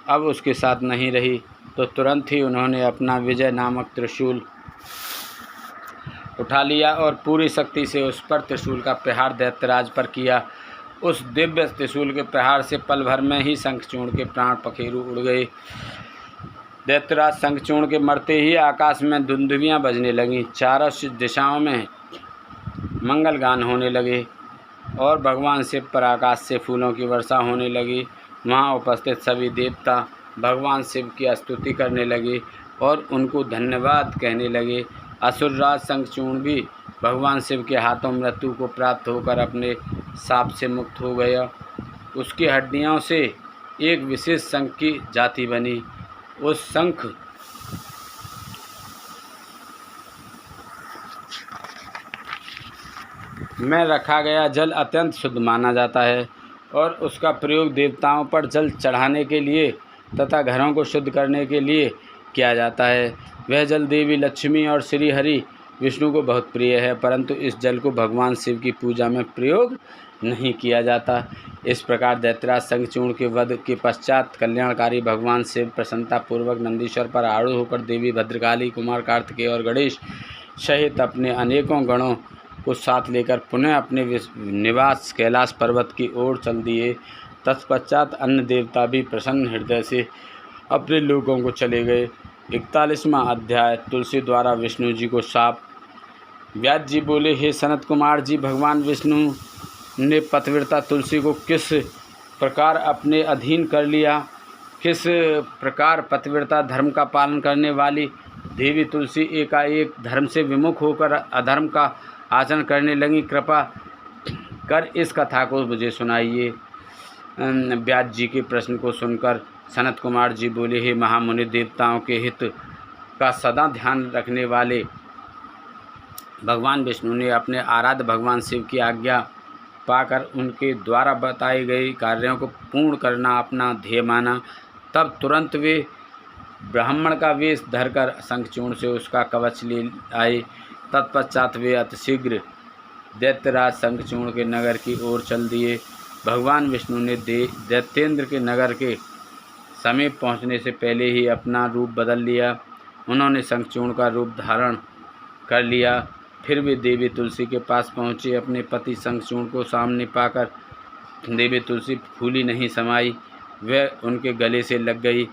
अब उसके साथ नहीं रही, तो तुरंत ही उन्होंने अपना विजय नामक त्रिशूल उठा लिया और पूरी शक्ति से उस पर त्रिशूल का प्रहार दैत्यराज पर किया। उस दिव्य त्रिशूल के प्रहार से पल भर में ही शंखचूर्ण के प्राण पखेरु उड़ गए। दैत्यराज शंखचूर्ण के मरते ही आकाश में धुंधुवियाँ बजने लगीं, चारों दिशाओं में मंगल गान होने लगे और भगवान शिव पर आकाश से फूलों की वर्षा होने लगी। वहाँ उपस्थित सभी देवता भगवान शिव की स्तुति करने लगे और उनको धन्यवाद कहने लगे। असुरराज शंखचूर्ण भी भगवान शिव के हाथों मृत्यु को प्राप्त होकर अपने शाप से मुक्त हो गया। उसकी हड्डियों से एक विशेष शंख की जाति बनी। उस शंख में रखा गया जल अत्यंत शुद्ध माना जाता है और उसका प्रयोग देवताओं पर जल चढ़ाने के लिए तथा घरों को शुद्ध करने के लिए किया जाता है। वह जल देवी लक्ष्मी और श्री हरि विष्णु को बहुत प्रिय है, परंतु इस जल को भगवान शिव की पूजा में प्रयोग नहीं किया जाता। इस प्रकार दैत्यराज शंखचूर्ण के वध के पश्चात कल्याणकारी भगवान शिव प्रसन्नतापूर्वक नंदीश्वर पर आरूढ़ होकर देवी भद्रकाली, कुमार कार्तिकेय और गणेश सहित अपने अनेकों गणों को साथ लेकर पुनः अपने निवास कैलाश पर्वत की ओर चल दिए। तत्पश्चात अन्य देवता भी प्रसन्न हृदय से अपने लोकों को चले गए। 41वां अध्याय तुलसी द्वारा विष्णु जी को शाप। व्यास जी बोले, हे सनत कुमार जी, भगवान विष्णु ने पतिव्रता तुलसी को किस प्रकार अपने अधीन कर लिया। किस प्रकार पतिव्रता धर्म का पालन करने वाली देवी तुलसी एकाएक धर्म से विमुख होकर अधर्म का आचरण करने लगी। कृपा कर इस कथा को मुझे सुनाइए। व्यास जी के प्रश्न को सुनकर सनत कुमार जी बोले, हे महामुनि, देवताओं के हित का सदा ध्यान रखने वाले भगवान विष्णु ने अपने आराध्य भगवान शिव की आज्ञा पाकर उनके द्वारा बताए गए कार्यों को पूर्ण करना अपना ध्येय माना। तब तुरंत वे ब्राह्मण का वेश धरकर शंखचूर्ण से उसका कवच ले आए। तत्पश्चात वे अतिशीघ्र दैत्यराज शंखचूर्ण के नगर की ओर चल दिए। भगवान विष्णु ने दैत्येंद्र के नगर के समीप पहुंचने से पहले ही अपना रूप बदल लिया। उन्होंने शंखचूर्ण का रूप धारण कर लिया। फिर वे देवी तुलसी के पास पहुँचे। अपने पति शंखचूर्ण को सामने पाकर देवी तुलसी फूली नहीं समाई, वह उनके गले से लग गई।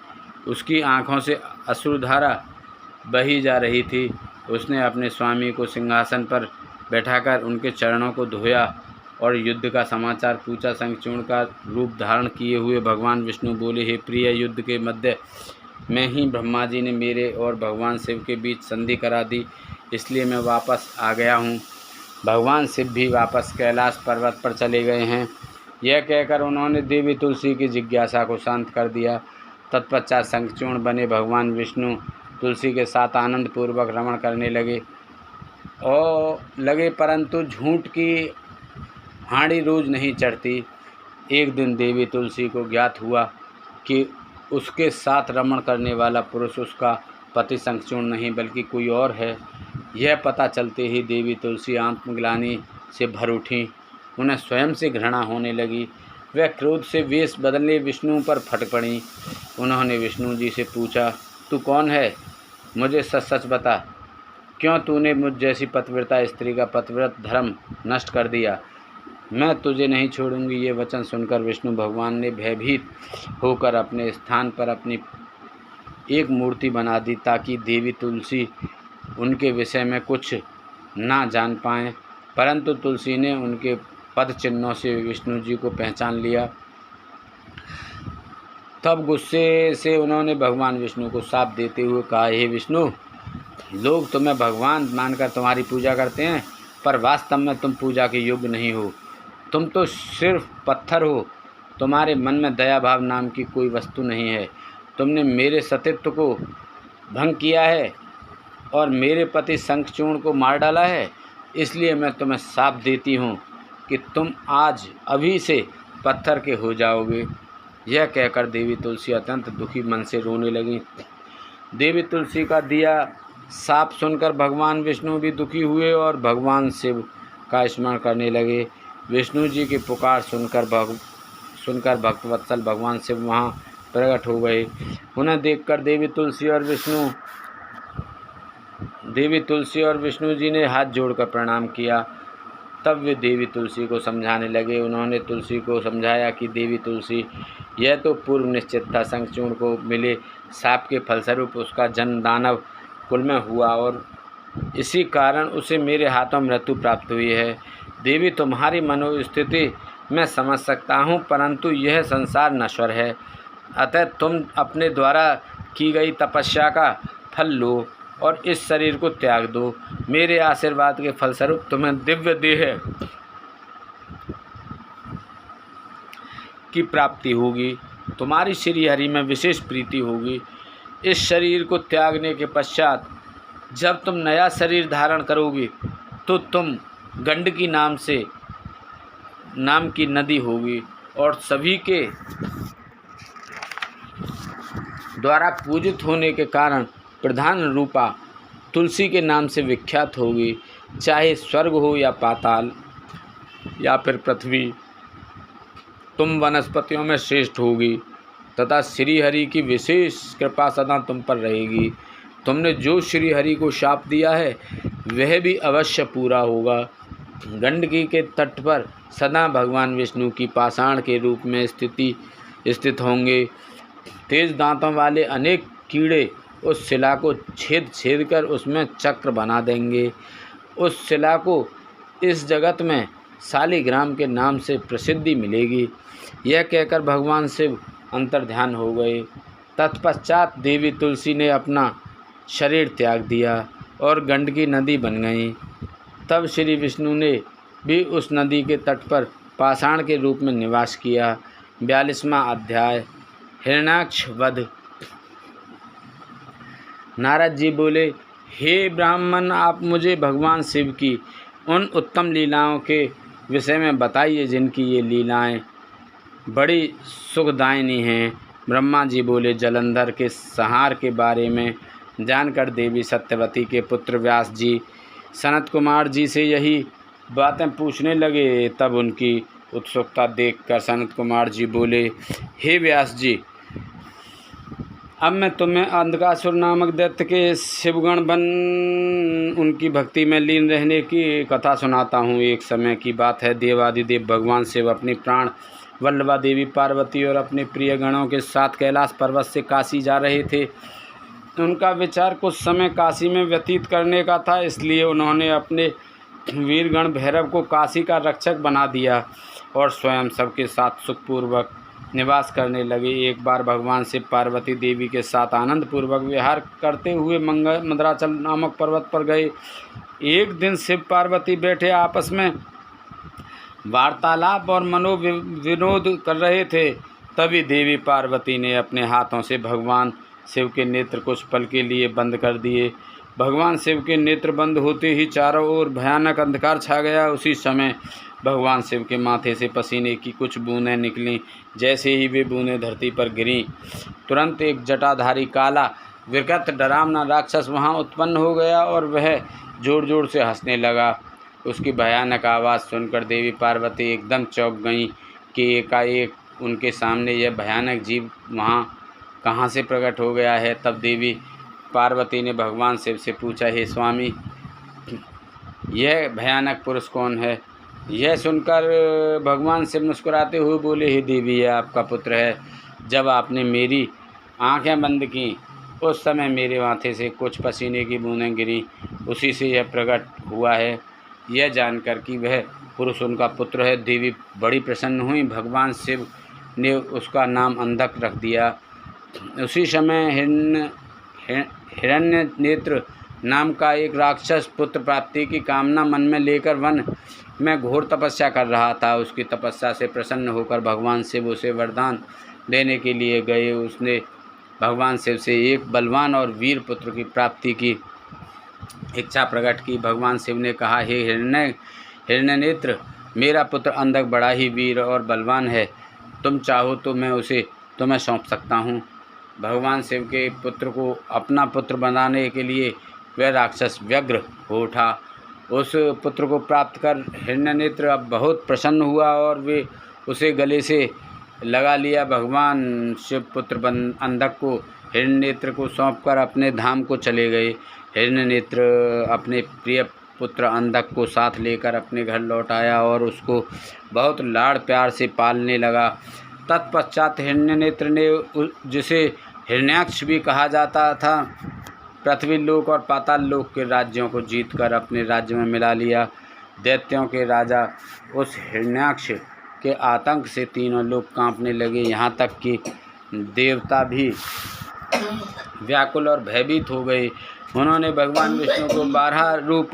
उसकी आँखों से अश्रुधारा बही जा रही थी। उसने अपने स्वामी को सिंहासन पर बैठाकर उनके चरणों को धोया और युद्ध का समाचार पूछा। शंखचूर्ण का रूप धारण किए हुए भगवान विष्णु बोले, हे प्रिय, युद्ध के मध्य में ही ब्रह्मा जी ने मेरे और भगवान शिव के बीच संधि करा दी, इसलिए मैं वापस आ गया हूँ। भगवान शिव भी वापस कैलाश पर्वत पर चले गए हैं। यह कहकर उन्होंने देवी तुलसी की जिज्ञासा को शांत कर दिया। तत्पश्चात शंखचूर्ण बने भगवान विष्णु तुलसी के साथ आनंद पूर्वक रमण करने लगे, परंतु झूठ की हांडी रोज नहीं चढ़ती। एक दिन देवी तुलसी को ज्ञात हुआ कि उसके साथ रमण करने वाला पुरुष उसका पति शंखचूर्ण नहीं बल्कि कोई और है। यह पता चलते ही देवी तुलसी आत्मग्लानि से भर उठी। उन्हें स्वयं से घृणा होने लगी। वह क्रोध से वेश बदलने विष्णु पर फट पड़ी। उन्होंने विष्णु जी से पूछा, तू कौन है? मुझे सच सच बता, क्यों तूने मुझ जैसी पतिव्रता स्त्री का पतिव्रत धर्म नष्ट कर दिया? मैं तुझे नहीं छोड़ूंगी। ये वचन सुनकर विष्णु भगवान ने भयभीत होकर अपने स्थान पर अपनी एक मूर्ति बना दी, ताकि देवी तुलसी उनके विषय में कुछ ना जान पाएं। परंतु तुलसी ने उनके पद चिन्हों से विष्णु जी को पहचान लिया। तब गुस्से से उन्होंने भगवान विष्णु को शाप देते हुए कहा, हे विष्णु, लोग तुम्हें भगवान मानकर तुम्हारी पूजा करते हैं, पर वास्तव में तुम पूजा के योग्य नहीं हो। तुम तो सिर्फ पत्थर हो। तुम्हारे मन में दया भाव नाम की कोई वस्तु नहीं है। तुमने मेरे सतीत्व को भंग किया है और मेरे पति शंखचूर्ण को मार डाला है। इसलिए मैं तुम्हें शाप देती हूँ कि तुम आज अभी से पत्थर के हो जाओगे। यह कहकर देवी तुलसी अत्यंत दुखी मन से रोने लगी। देवी तुलसी का दिया शाप सुनकर भगवान विष्णु भी दुखी हुए और भगवान शिव का स्मरण करने लगे। विष्णु जी की पुकार सुनकर भक्तवत्सल भगवान शिव वहाँ प्रकट हो गए। उन्हें देखकर देवी तुलसी और विष्णु जी ने हाथ जोड़कर प्रणाम किया। तब वे देवी तुलसी को समझाने लगे। उन्होंने तुलसी को समझाया कि देवी तुलसी, यह तो पूर्व निश्चित था। शंखचूर्ण को मिले शाप के फलस्वरूप उसका जन्म दानव कुल में हुआ और इसी कारण उसे मेरे हाथों मृत्यु प्राप्त हुई है। देवी, तुम्हारी मनोस्थिति मैं समझ सकता हूँ, परंतु यह संसार नश्वर है। अतः तुम अपने द्वारा की गई तपस्या का फल लो और इस शरीर को त्याग दो। मेरे आशीर्वाद के फलस्वरूप तुम्हें दिव्य देह की प्राप्ति होगी। तुम्हारी श्री हरि में विशेष प्रीति होगी। इस शरीर को त्यागने के पश्चात जब तुम नया शरीर धारण करोगी तो तुम गंडकी नाम की नदी होगी और सभी के द्वारा पूजित होने के कारण प्रधान रूपा तुलसी के नाम से विख्यात होगी। चाहे स्वर्ग हो या पाताल या फिर पृथ्वी, तुम वनस्पतियों में श्रेष्ठ होगी तथा श्री हरि की विशेष कृपा सदा तुम पर रहेगी। तुमने जो श्री हरि को शाप दिया है वह भी अवश्य पूरा होगा। गंडकी के तट पर सदा भगवान विष्णु की पाषाण के रूप में स्थित होंगे। तेज दांतों वाले अनेक कीड़े उस शिला को छेद कर उसमें चक्र बना देंगे। उस शिला को इस जगत में शालिग्राम के नाम से प्रसिद्धि मिलेगी। यह कहकर भगवान शिव अंतर्ध्यान हो गए। तत्पश्चात देवी तुलसी ने अपना शरीर त्याग दिया और गंडकी नदी बन गई। तब श्री विष्णु ने भी उस नदी के तट पर पाषाण के रूप में निवास किया। 42वां अध्याय, हिरण्याक्ष वध। नारद जी बोले, हे ब्राह्मण, आप मुझे भगवान शिव की उन उत्तम लीलाओं के विषय में बताइए जिनकी ये लीलाएं बड़ी सुखदायिनी हैं। ब्रह्मा जी बोले, जलंधर के संहार के बारे में जानकर देवी सत्यवती के पुत्र व्यास जी सनत कुमार जी से यही बातें पूछने लगे। तब उनकी उत्सुकता देखकर सनत कुमार जी बोले, हे व्यास जी, अब मैं तुम्हें अंधकासुर नामक दैत्य के शिवगण बन उनकी भक्ति में लीन रहने की कथा सुनाता हूँ। एक समय की बात है, देवादिदेव भगवान शिव अपनी प्राण वल्लभा देवी पार्वती और अपने प्रिय गणों के साथ कैलाश पर्वत से काशी जा रहे थे। उनका विचार कुछ समय काशी में व्यतीत करने का था, इसलिए उन्होंने अपने वीरगण भैरव को काशी का रक्षक बना दिया और स्वयं सबके साथ सुखपूर्वक निवास करने लगे। एक बार भगवान शिव पार्वती देवी के साथ आनंद पूर्वक विहार करते हुए मंदराचल नामक पर्वत पर गए। एक दिन शिव पार्वती बैठे आपस में वार्तालाप और मनोविनोद कर रहे थे। तभी देवी पार्वती ने अपने हाथों से भगवान शिव के नेत्र कुछ पल के लिए बंद कर दिए। भगवान शिव के नेत्र बंद होते ही चारों ओर भयानक अंधकार छा गया। उसी समय भगवान शिव के माथे से पसीने की कुछ बूंदें निकलीं। जैसे ही वे बूंदें धरती पर गिरीं, तुरंत एक जटाधारी काला विकृत डरावना राक्षस वहां उत्पन्न हो गया और वह जोर जोर से हंसने लगा। उसकी भयानक आवाज़ सुनकर देवी पार्वती एकदम चौंक गईं कि एकाएक उनके सामने यह भयानक जीव वहाँ कहाँ से प्रकट हो गया है। तब देवी पार्वती ने भगवान शिव से पूछा, हे स्वामी, यह भयानक पुरुष कौन है? यह सुनकर भगवान शिव मुस्कुराते हुए बोले, हे देवी, यह आपका पुत्र है। जब आपने मेरी आंखें बंद की उस समय मेरे माथे से कुछ पसीने की बूंदें गिरी, उसी से यह प्रकट हुआ है। यह जानकर कि वह पुरुष उनका पुत्र है, देवी बड़ी प्रसन्न हुई। भगवान शिव ने उसका नाम अंधक रख दिया। उसी समय हिरण्य नेत्र नाम का एक राक्षस पुत्र प्राप्ति की कामना मन में लेकर वन में घोर तपस्या कर रहा था। उसकी तपस्या से प्रसन्न होकर भगवान शिव उसे वरदान देने के लिए गए। उसने भगवान शिव से एक बलवान और वीर पुत्र की प्राप्ति की इच्छा प्रकट की। भगवान शिव ने कहा, हे हिरण्य नेत्र, मेरा पुत्र अंधक बड़ा ही वीर और बलवान है। तुम चाहो तो मैं उसे तुम्हें सौंप सकता हूँ। भगवान शिव के पुत्र को अपना पुत्र बनाने के लिए वह राक्षस व्यग्र हो उठा। उस पुत्र को प्राप्त कर हिरण्यनेत्र अब बहुत प्रसन्न हुआ और वे उसे गले से लगा लिया। भगवान शिव पुत्र अंधक को हिरण्यनेत्र को सौंपकर अपने धाम को चले गए। हिरण्यनेत्र अपने प्रिय पुत्र अंधक को साथ लेकर अपने घर लौट आया और उसको बहुत लाड़ प्यार से पालने लगा। तत्पश्चात हिरण्यनेत्र ने, जिसे हिरण्याक्ष भी कहा जाता था, पृथ्वी लोक और पाताल लोक के राज्यों को जीतकर अपने राज्य में मिला लिया। दैत्यों के राजा उस हिरण्याक्ष के आतंक से तीनों लोग कांपने लगे, यहाँ तक कि देवता भी व्याकुल और भयभीत हो गए। उन्होंने भगवान विष्णु को 12 रूप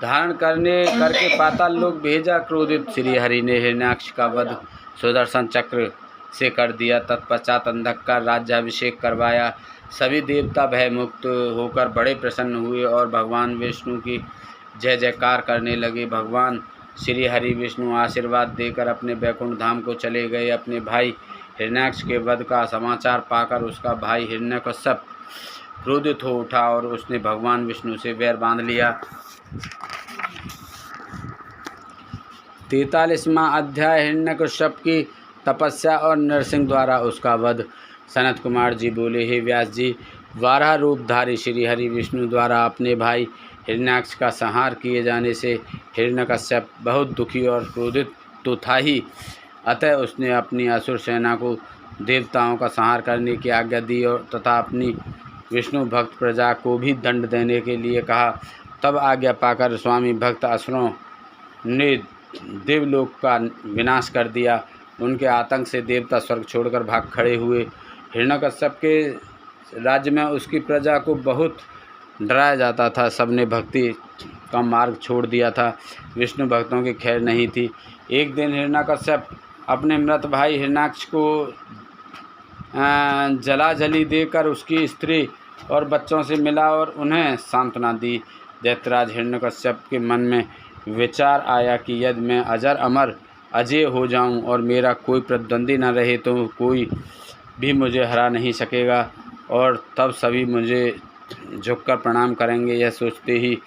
धारण करके पाताल लोक भेजा। क्रोधित श्री हरि ने हिरण्याक्ष का वध सुदर्शन चक्र से कर दिया। तत्पश्चात अंधक का राज्याभिषेक करवाया। सभी देवता भय मुक्त होकर बड़े प्रसन्न हुए और भगवान विष्णु की जय जयकार करने लगे। भगवान श्री हरि विष्णु आशीर्वाद देकर अपने वैकुंठ धाम को चले गए। अपने भाई हिरण्याक्ष के वध का समाचार पाकर उसका भाई हिरण्यकश्यप क्रोधित हो उठा और उसने भगवान विष्णु से वैर बांध लिया। 43वां अध्याय हिरण्यकश्यप की तपस्या और नरसिंह द्वारा उसका वध। सनत कुमार जी बोले, हे व्यास जी, 12 रूपधारी श्री हरि विष्णु द्वारा अपने भाई हिरण्याक्ष का संहार किए जाने से हिरण्यकश्यप बहुत दुखी और क्रोधित तो था ही, अतः उसने अपनी असुर सेना को देवताओं का संहार करने की आज्ञा दी और तथा अपनी विष्णु भक्त प्रजा को भी दंड देने के लिए कहा। तब आज्ञा पाकर स्वामी भक्त असुरों ने देवलोक का विनाश कर दिया। उनके आतंक से देवता स्वर्ग छोड़कर भाग खड़े हुए। हिरण्यकश्यप के राज्य में उसकी प्रजा को बहुत डराया जाता था। सबने भक्ति का मार्ग छोड़ दिया था। विष्णु भक्तों की खैर नहीं थी। एक दिन हिरण्यकश्यप अपने मृत भाई हिरण्याक्ष को जलाजली देकर उसकी स्त्री और बच्चों से मिला और उन्हें सांत्वना दी। दैत्यराज हिरण्यकश्यप के मन में विचार आया कि यदि मैं अजर अमर अजय हो जाऊं और मेरा कोई प्रतिद्वंदी न रहे तो कोई भी मुझे हरा नहीं सकेगा और तब सभी मुझे झुककर प्रणाम करेंगे। यह सोचते ही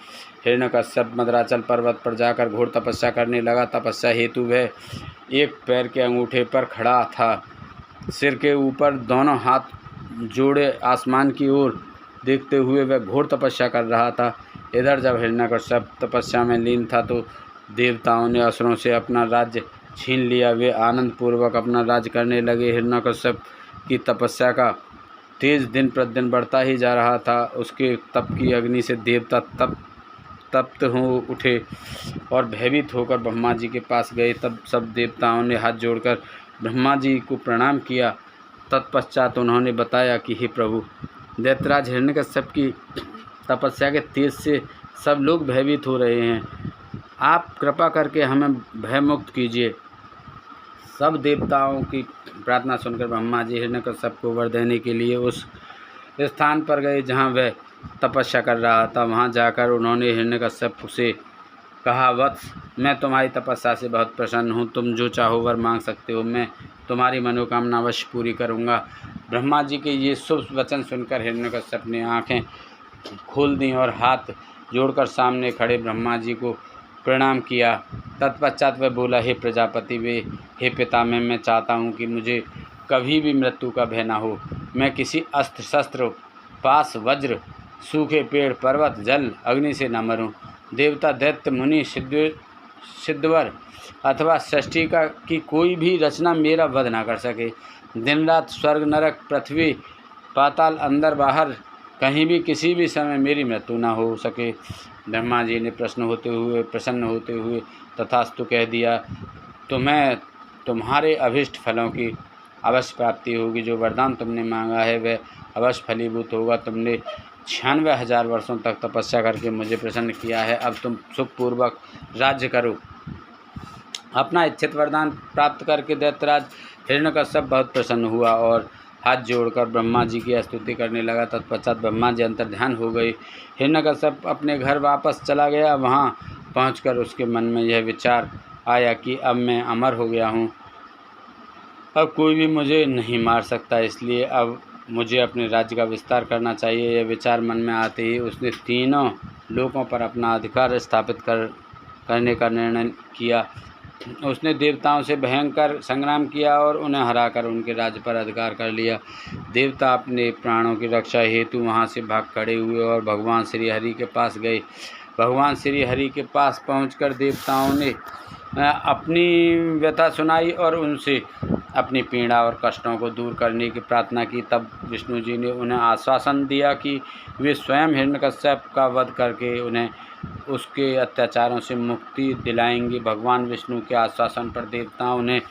हिरण्यकश्यप मद्राचल पर्वत पर जाकर घोर तपस्या करने लगा। तपस्या हेतु वह एक पैर के अंगूठे पर खड़ा था, सिर के ऊपर दोनों हाथ जोड़े आसमान की ओर देखते हुए वह घोर तपस्या कर रहा था। इधर जब हिरण्यकश्यप तपस्या में लीन था तो देवताओं ने असुरों से अपना राज्य छीन लिया। वे आनंद पूर्वक अपना राज्य करने लगे। हिरण्यकश्यप की तपस्या का तेज दिन प्रतिदिन बढ़ता ही जा रहा था। उसके तप की अग्नि से देवता तप्त हो उठे और भयभीत होकर ब्रह्मा जी के पास गए। तब सब देवताओं ने हाथ जोड़कर ब्रह्मा जी को प्रणाम किया। तत्पश्चात उन्होंने बताया कि हे प्रभु, दैत्यराज हिरण्यकश्यप की तपस्या के तेज से सब लोग भयभीत हो रहे हैं। आप कृपा करके हमें भयमुक्त कीजिए। सब देवताओं की प्रार्थना सुनकर ब्रह्मा जी हिरण्यकश्यप को वर देने के लिए उस स्थान पर गए जहाँ वह तपस्या कर रहा था। वहाँ जाकर उन्होंने हिरण्यकश्यप से कहा, वत्स, मैं तुम्हारी तपस्या से बहुत प्रसन्न हूँ। तुम जो चाहो वर मांग सकते हो। मैं तुम्हारी मनोकामना अवश्य पूरी करूँगा। ब्रह्मा जी के ये शुभ वचन सुनकर हिरण्यकश्यप ने आँखें खोल दी और हाथ जोड़कर सामने खड़े ब्रह्मा जी को प्रणाम किया। तत्पश्चात वह बोला, हे प्रजापति, हे पितामह, मैं चाहता हूँ कि मुझे कभी भी मृत्यु का भय न हो। मैं किसी अस्त्र शस्त्र, पास, वज्र, सूखे पेड़, पर्वत, जल, अग्नि से न मरूं। देवता, दैत्य, मुनि, सिद्धवर अथवा सृष्टि की कोई भी रचना मेरा वध न कर सके। दिन रात स्वर्ग, नरक, पृथ्वी, पाताल, अंदर बाहर, कहीं भी किसी भी समय मेरी मृत्यु न हो सके। ब्रह्मा जी ने प्रसन्न होते हुए तथास्तु कह दिया। तुम्हें तुम्हारे अभिष्ट फलों की अवश्य प्राप्ति होगी। जो वरदान तुमने मांगा है वह अवश्य फलीभूत होगा। तुमने 96,000 वर्षों तक तपस्या करके मुझे प्रसन्न किया है। अब तुम सुखपूर्वक राज्य करो। अपना इच्छित वरदान प्राप्त करके दैत्यराज हिरण्यकश्यप बहुत प्रसन्न हुआ और हाथ जोड़कर ब्रह्मा जी की स्तुति करने लगा। तत्पश्चात ब्रह्मा जी अंतर्ध्यान हो गए। हिरण्यकश्यप अपने घर वापस चला गया। वहाँ पहुंचकर उसके मन में यह विचार आया कि अब मैं अमर हो गया हूँ, अब कोई भी मुझे नहीं मार सकता, इसलिए अब मुझे अपने राज्य का विस्तार करना चाहिए। यह विचार मन में आते ही उसने तीनों लोकों पर अपना अधिकार स्थापित करने का निर्णय किया। उसने देवताओं से भयंकर संग्राम किया और उन्हें हराकर उनके राज्य पर अधिकार कर लिया। देवता अपने प्राणों की रक्षा हेतु वहां से भाग खड़े हुए और भगवान श्री हरि के पास गए। भगवान श्री हरि के पास पहुंचकर देवताओं ने अपनी व्यथा सुनाई और उनसे अपनी पीड़ा और कष्टों को दूर करने की प्रार्थना की। तब विष्णु जी ने उन्हें आश्वासन दिया कि वे स्वयं हिरण्यकश्यप का वध करके उन्हें उसके अत्याचारों से मुक्ति दिलाएंगे। भगवान विष्णु के आश्वासन पर देवताओं उन्हें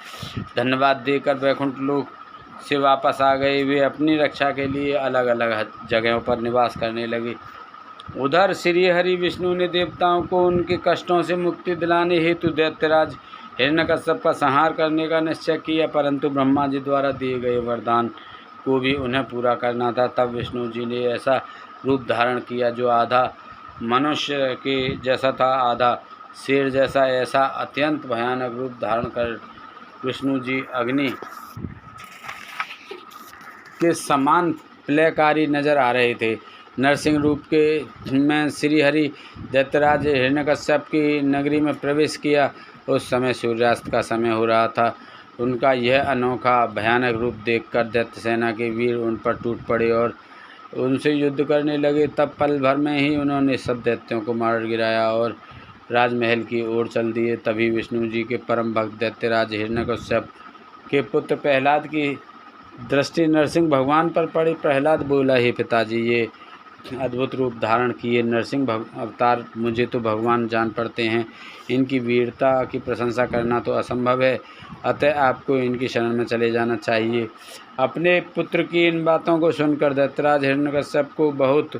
धन्यवाद देकर वैकुंठ लोक से वापस आ गए। वे अपनी रक्षा के लिए अलग अलग जगहों पर निवास करने लगे। उधर श्री हरि विष्णु ने देवताओं को उनके कष्टों से मुक्ति दिलाने हेतु दैत्यराज हिरण्यकश्यप का संहार करने का निश्चय किया, परंतु ब्रह्मा जी द्वारा दिए गए वरदान को भी उन्हें पूरा करना था। तब विष्णु जी ने ऐसा रूप धारण किया जो आधा मनुष्य के जैसा था, आधा शेर जैसा। ऐसा अत्यंत भयानक रूप धारण कर विष्णु जी अग्नि के समान प्रलयकारी नजर आ रहे थे। नरसिंह रूप के में श्री हरि दैत्यराज हिरण्यकश्यप की नगरी में प्रवेश किया। उस समय सूर्यास्त का समय हो रहा था। उनका यह अनोखा भयानक रूप देखकर दैत्य सेना के वीर उन पर टूट पड़े और उनसे युद्ध करने लगे। तब पल भर में ही उन्होंने सब दैत्यों को मार गिराया और राजमहल की ओर चल दिए। तभी विष्णु जी के परम भक्त दैत्यराज हिरण्यकश्यप के पुत्र प्रहलाद की दृष्टि नरसिंह भगवान पर पड़ी। प्रहलाद बोला, हे पिताजी, ये अद्भुत रूप धारण किए नरसिंह अवतार मुझे तो भगवान जान पड़ते हैं। इनकी वीरता की प्रशंसा करना तो असंभव है, अतः आपको इनकी शरण में चले जाना चाहिए। अपने पुत्र की इन बातों को सुनकर दैत्यराज हिरण्यकश्यप को बहुत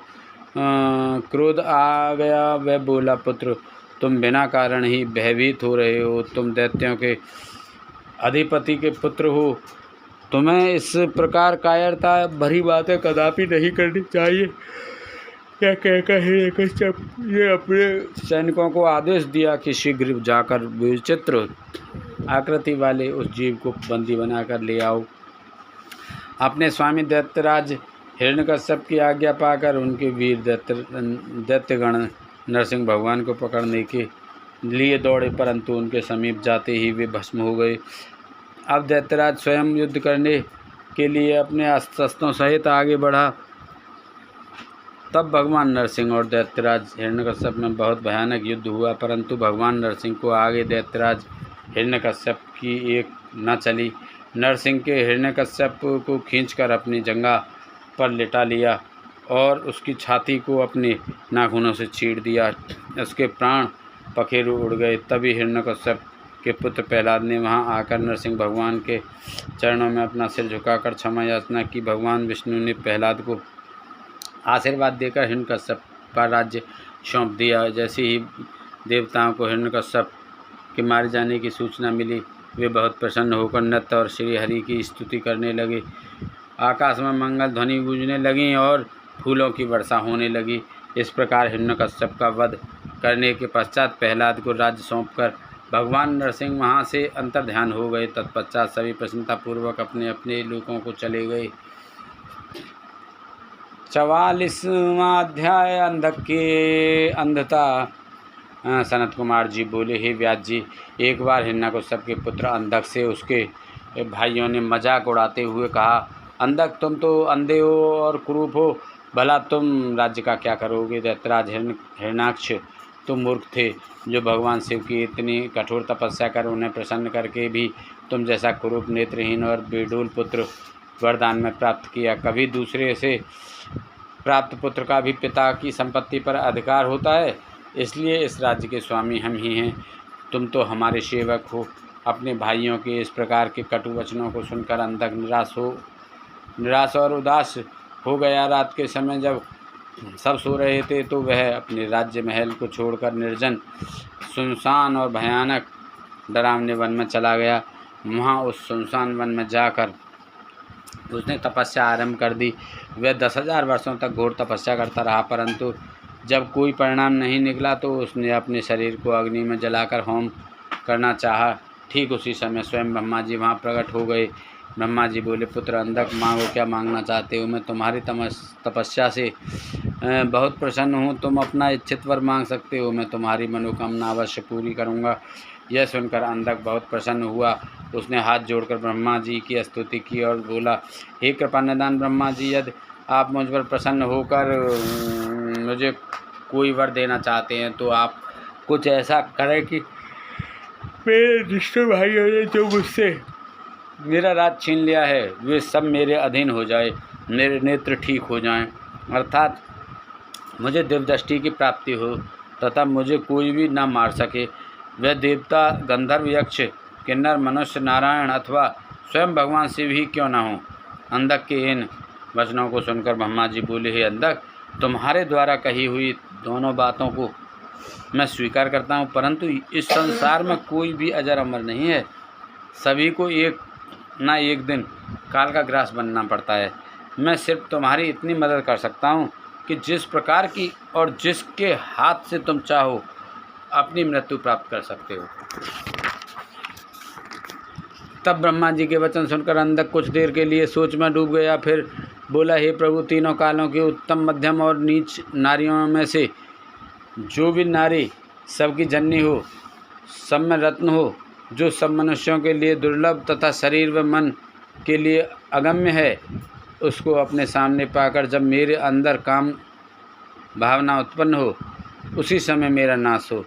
क्रोध आ गया। वह बोला, पुत्र, तुम बिना कारण ही भयभीत हो रहे हो। तुम दैत्यों के अधिपति के पुत्र हो, तुम्हें इस प्रकार कायरता भरी बातें कदापि नहीं करनी चाहिए। यह कहकर हिरण्यकश्यप ने अपने सैनिकों को आदेश दिया कि शीघ्र जाकर विचित्र आकृति वाले उस जीव को बंदी बनाकर ले आओ। अपने स्वामी दैत्यराज हिरण्यकश्यप की आज्ञा पाकर उनके वीर दैत्यगण नरसिंह भगवान को पकड़ने के लिए दौड़े, परंतु उनके समीप जाते ही वे भस्म हो गए। अब दैत्यराज स्वयं युद्ध करने के लिए अपने अस्त्रों सहित आगे बढ़ा। तब भगवान नरसिंह और दैत्यराज हिरण्यकश्यप में बहुत भयानक युद्ध हुआ, परंतु भगवान नरसिंह को आगे दैत्यराज हिरण्यकश्यप की एक न चली। नरसिंह के हिरण्यकश्यप को खींचकर अपनी जंघा पर लिटा लिया और उसकी छाती को अपने नाखूनों से चीर दिया। उसके प्राण पखेरु उड़ गए। तभी हिरण्यकश्यप के पुत्र प्रहलाद ने वहां आकर नरसिंह भगवान के चरणों में अपना सिर झुकाकर क्षमा याचना की। भगवान विष्णु ने प्रहलाद को आशीर्वाद देकर हिरण्यकश्यप का राज्य सौंप दिया। जैसे ही देवताओं को हिरण्यकश्यप के मारे जाने की सूचना मिली, वे बहुत प्रसन्न होकर नृत्य और श्री हरि की स्तुति करने लगे। आकाश में मंगल ध्वनि गूंजने लगी और फूलों की वर्षा होने लगी। इस प्रकार हिरण्यकश्यप का वध करने के पश्चात प्रहलाद को राज्य सौंपकर भगवान नरसिंह वहाँ से अंतर्ध्यान हो गए। तत्पश्चात सभी प्रसन्नतापूर्वक अपने अपने लोकों को चले गए। 44वां अध्याय अंधक के अंधता। सनत कुमार जी बोले, हे व्यास जी, एक बार हिरण्यकश्यप के पुत्र अंधक से उसके भाइयों ने मजाक उड़ाते हुए कहा, अंधक, तुम तो अंधे हो और कुरूप हो, भला तुम राज्य का क्या करोगे? दैत्यराज हिरण्याक्ष, तुम मूर्ख थे जो भगवान शिव की इतनी कठोर तपस्या कर उन्हें प्रसन्न करके भी तुम जैसा कुरूप, नेत्रहीन और बेडूल पुत्र वरदान में प्राप्त किया। कभी दूसरे से प्राप्त पुत्र का भी पिता की संपत्ति पर अधिकार होता है, इसलिए इस राज्य के स्वामी हम ही हैं। तुम तो हमारे सेवक हो। अपने भाइयों के इस प्रकार के कटु वचनों को सुनकर अंधक निराश और उदास हो गया। रात के समय जब सब सो रहे थे तो वह अपने राज्य महल को छोड़कर निर्जन, सुनसान और भयानक डरावने वन में चला गया। वहाँ उस सुनसान वन में जाकर उसने तपस्या आरंभ कर दी। वह 10,000 वर्षों तक घोर तपस्या करता रहा, परंतु जब कोई परिणाम नहीं निकला तो उसने अपने शरीर को अग्नि में जलाकर होम करना चाहा। ठीक उसी समय स्वयं ब्रह्मा जी वहाँ प्रकट हो गए। ब्रह्मा जी बोले, पुत्र अंधक, मांगो, क्या मांगना चाहते हो? मैं तुम्हारी तपस्या से बहुत प्रसन्न हूँ। तुम अपना इच्छित वर मांग सकते हो। मैं तुम्हारी मनोकामना अवश्य पूरी करूँगा। यह सुनकर अंधक बहुत प्रसन्न हुआ। उसने हाथ जोड़कर ब्रह्मा जी की स्तुति की और बोला, हे कृपानिधान ब्रह्मा जी, यदि आप मुझ पर प्रसन्न होकर मुझे कोई वर देना चाहते हैं तो आप कुछ ऐसा करें कि मेरे दुष्ट भाइयों ने जो मुझसे मेरा राज छीन लिया है वे सब मेरे अधीन हो जाए, मेरे नेत्र ठीक हो जाएं, अर्थात मुझे दिव्यदृष्टि की प्राप्ति हो तथा मुझे कोई भी न मार सके। वह देवता, गंधर्व, यक्ष, किन्नर, मनुष्य, नारायण अथवा स्वयं भगवान शिव ही क्यों न हो। अंधक के इन वचनों को सुनकर ब्रह्मा जी बोले, हे अंधक, तुम्हारे द्वारा कही हुई दोनों बातों को मैं स्वीकार करता हूँ, परंतु इस संसार में कोई भी अजर अमर नहीं है। सभी को एक ना एक दिन काल का ग्रास बनना पड़ता है। मैं सिर्फ तुम्हारी इतनी मदद कर सकता हूँ कि जिस प्रकार की और जिसके हाथ से तुम चाहो अपनी मृत्यु प्राप्त कर सकते हो। तब ब्रह्मा जी के वचन सुनकर अंधक कुछ देर के लिए सोच में डूब गया। फिर बोला, हे प्रभु, तीनों कालों की उत्तम, मध्यम और नीच नारियों में से जो भी नारी सबकी जननी हो, सब में रत्न हो, जो सब मनुष्यों के लिए दुर्लभ तथा शरीर व मन के लिए अगम्य है, उसको अपने सामने पाकर जब मेरे अंदर काम भावना उत्पन्न हो, उसी समय मेरा नाश हो।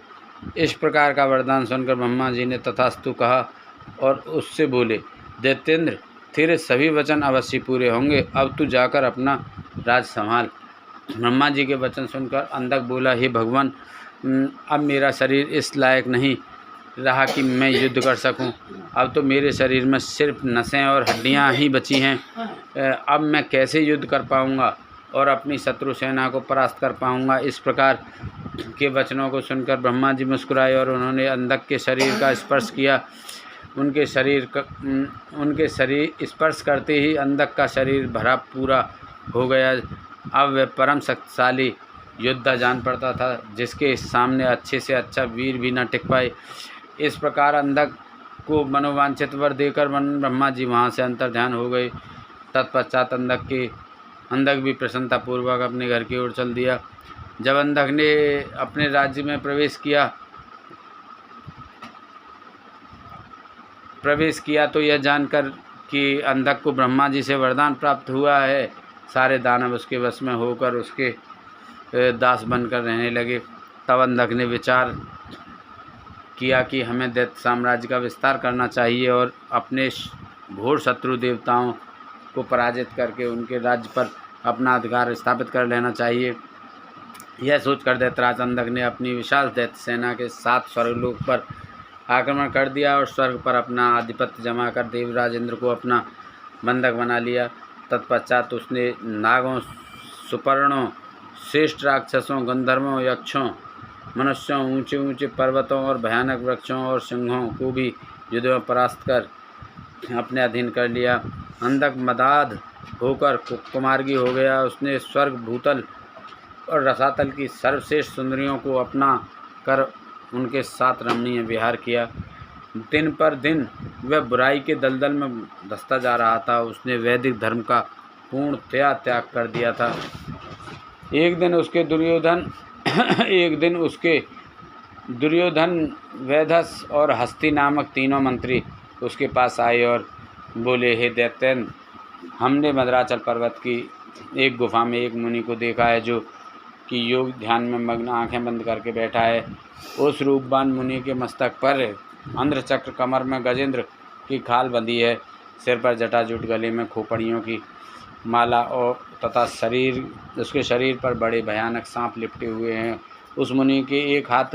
इस प्रकार का वरदान सुनकर ब्रह्मा जी ने तथास्तु कहा और उससे बोले, दैत्येंद्र, तेरे सभी वचन अवश्य पूरे होंगे। अब तू जाकर अपना राज संभाल। ब्रह्मा जी के वचन सुनकर अंधक बोला, हे भगवान, अब मेरा शरीर इस लायक नहीं रहा कि मैं युद्ध कर सकूं। अब तो मेरे शरीर में सिर्फ नसें और हड्डियां ही बची हैं। अब मैं कैसे युद्ध कर पाऊंगा और अपनी शत्रु सेना को परास्त कर पाऊंगा? इस प्रकार के वचनों को सुनकर ब्रह्मा जी मुस्कुराए और उन्होंने अंधक के शरीर का स्पर्श किया। उनके शरीर स्पर्श करते ही अंधक का शरीर भरा पूरा हो गया। अब वह परम शक्तिशाली योद्धा जान पड़ता था, जिसके सामने अच्छे से अच्छा वीर भी न टिक पाए। इस प्रकार अंधक को मनोवांछित वर देकर ब्रह्मा जी वहाँ से अंतर्ध्यान हो गए। तत्पश्चात अंधक भी प्रसन्नतापूर्वक अपने घर की ओर चल दिया। जब अंधक ने अपने राज्य में प्रवेश किया तो यह जानकर कि अंधक को ब्रह्मा जी से वरदान प्राप्त हुआ है, सारे दानव उसके वश में होकर उसके दास बनकर रहने लगे। तब अंधक ने विचार किया कि हमें दैत्य साम्राज्य का विस्तार करना चाहिए और अपने घोर शत्रु देवताओं को पराजित करके उनके राज्य पर अपना अधिकार स्थापित कर लेना चाहिए। यह सोचकर दैत्यराज अंधक ने अपनी विशाल दैत्य सेना के साथ स्वर्गलोक पर आक्रमण कर दिया और स्वर्ग पर अपना आधिपत्य जमाकर देवराज इंद्र को अपना बंधक बना लिया। तत्पश्चात उसने नागों, सुपर्णों, श्रेष्ठ राक्षसों, गंधर्वों, यक्षों, मनुष्यों, ऊंचे ऊंचे पर्वतों और भयानक वृक्षों और सिंहों को भी युद्ध में परास्त कर अपने अधीन कर लिया। अंधक मदाद होकर कुमार्गी हो गया। उसने स्वर्ग, भूतल और रसातल की सर्वश्रेष्ठ सुंदरियों को अपना कर उनके साथ रमणीय विहार किया। दिन पर दिन वह बुराई के दलदल में धंसता जा रहा था। उसने वैदिक धर्म का पूर्णतया त्याग कर दिया था। एक दिन उसके दुर्योधन, वैधस और हस्ती नामक तीनों मंत्री उसके पास आए और बोले, हे दैत्यन, हमने मद्राचल पर्वत की एक गुफा में एक मुनि को देखा है जो कि योग ध्यान में मग्न आंखें बंद करके बैठा है। उस रूपवान मुनि के मस्तक पर अंध्रचक्र, कमर में गजेंद्र की खाल बंधी है, सिर पर जटाजूट, गले में खोपड़ियों की माला और तथा उसके शरीर पर बड़े भयानक सांप लिपटे हुए हैं। उस मुनि के एक हाथ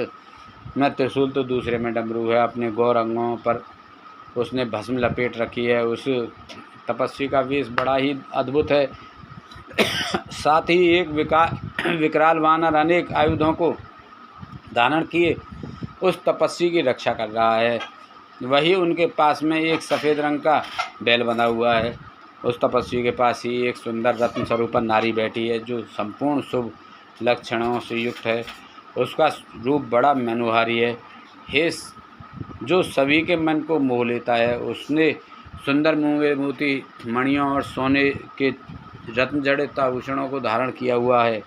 में त्रिशूल तो दूसरे में डमरू है। अपने गौर अंगों पर उसने भस्म लपेट रखी है। उस तपस्वी का वेश बड़ा ही अद्भुत है। साथ ही एक विकराल वानर अनेक आयुधों को धारण किए उस तपस्वी की रक्षा कर रहा है। वही उनके पास में एक सफ़ेद रंग का बैल बंधा हुआ है। उस तपस्वी के पास ही एक सुंदर रत्न स्वरूपा नारी बैठी है जो संपूर्ण शुभ लक्षणों से युक्त है। उसका रूप बड़ा मनोहारी है, जो सभी के मन को मोह लेता है। उसने सुंदर मूंगे, मोती, मणियों और सोने के रत्न जड़ित आभूषणों को धारण किया हुआ है।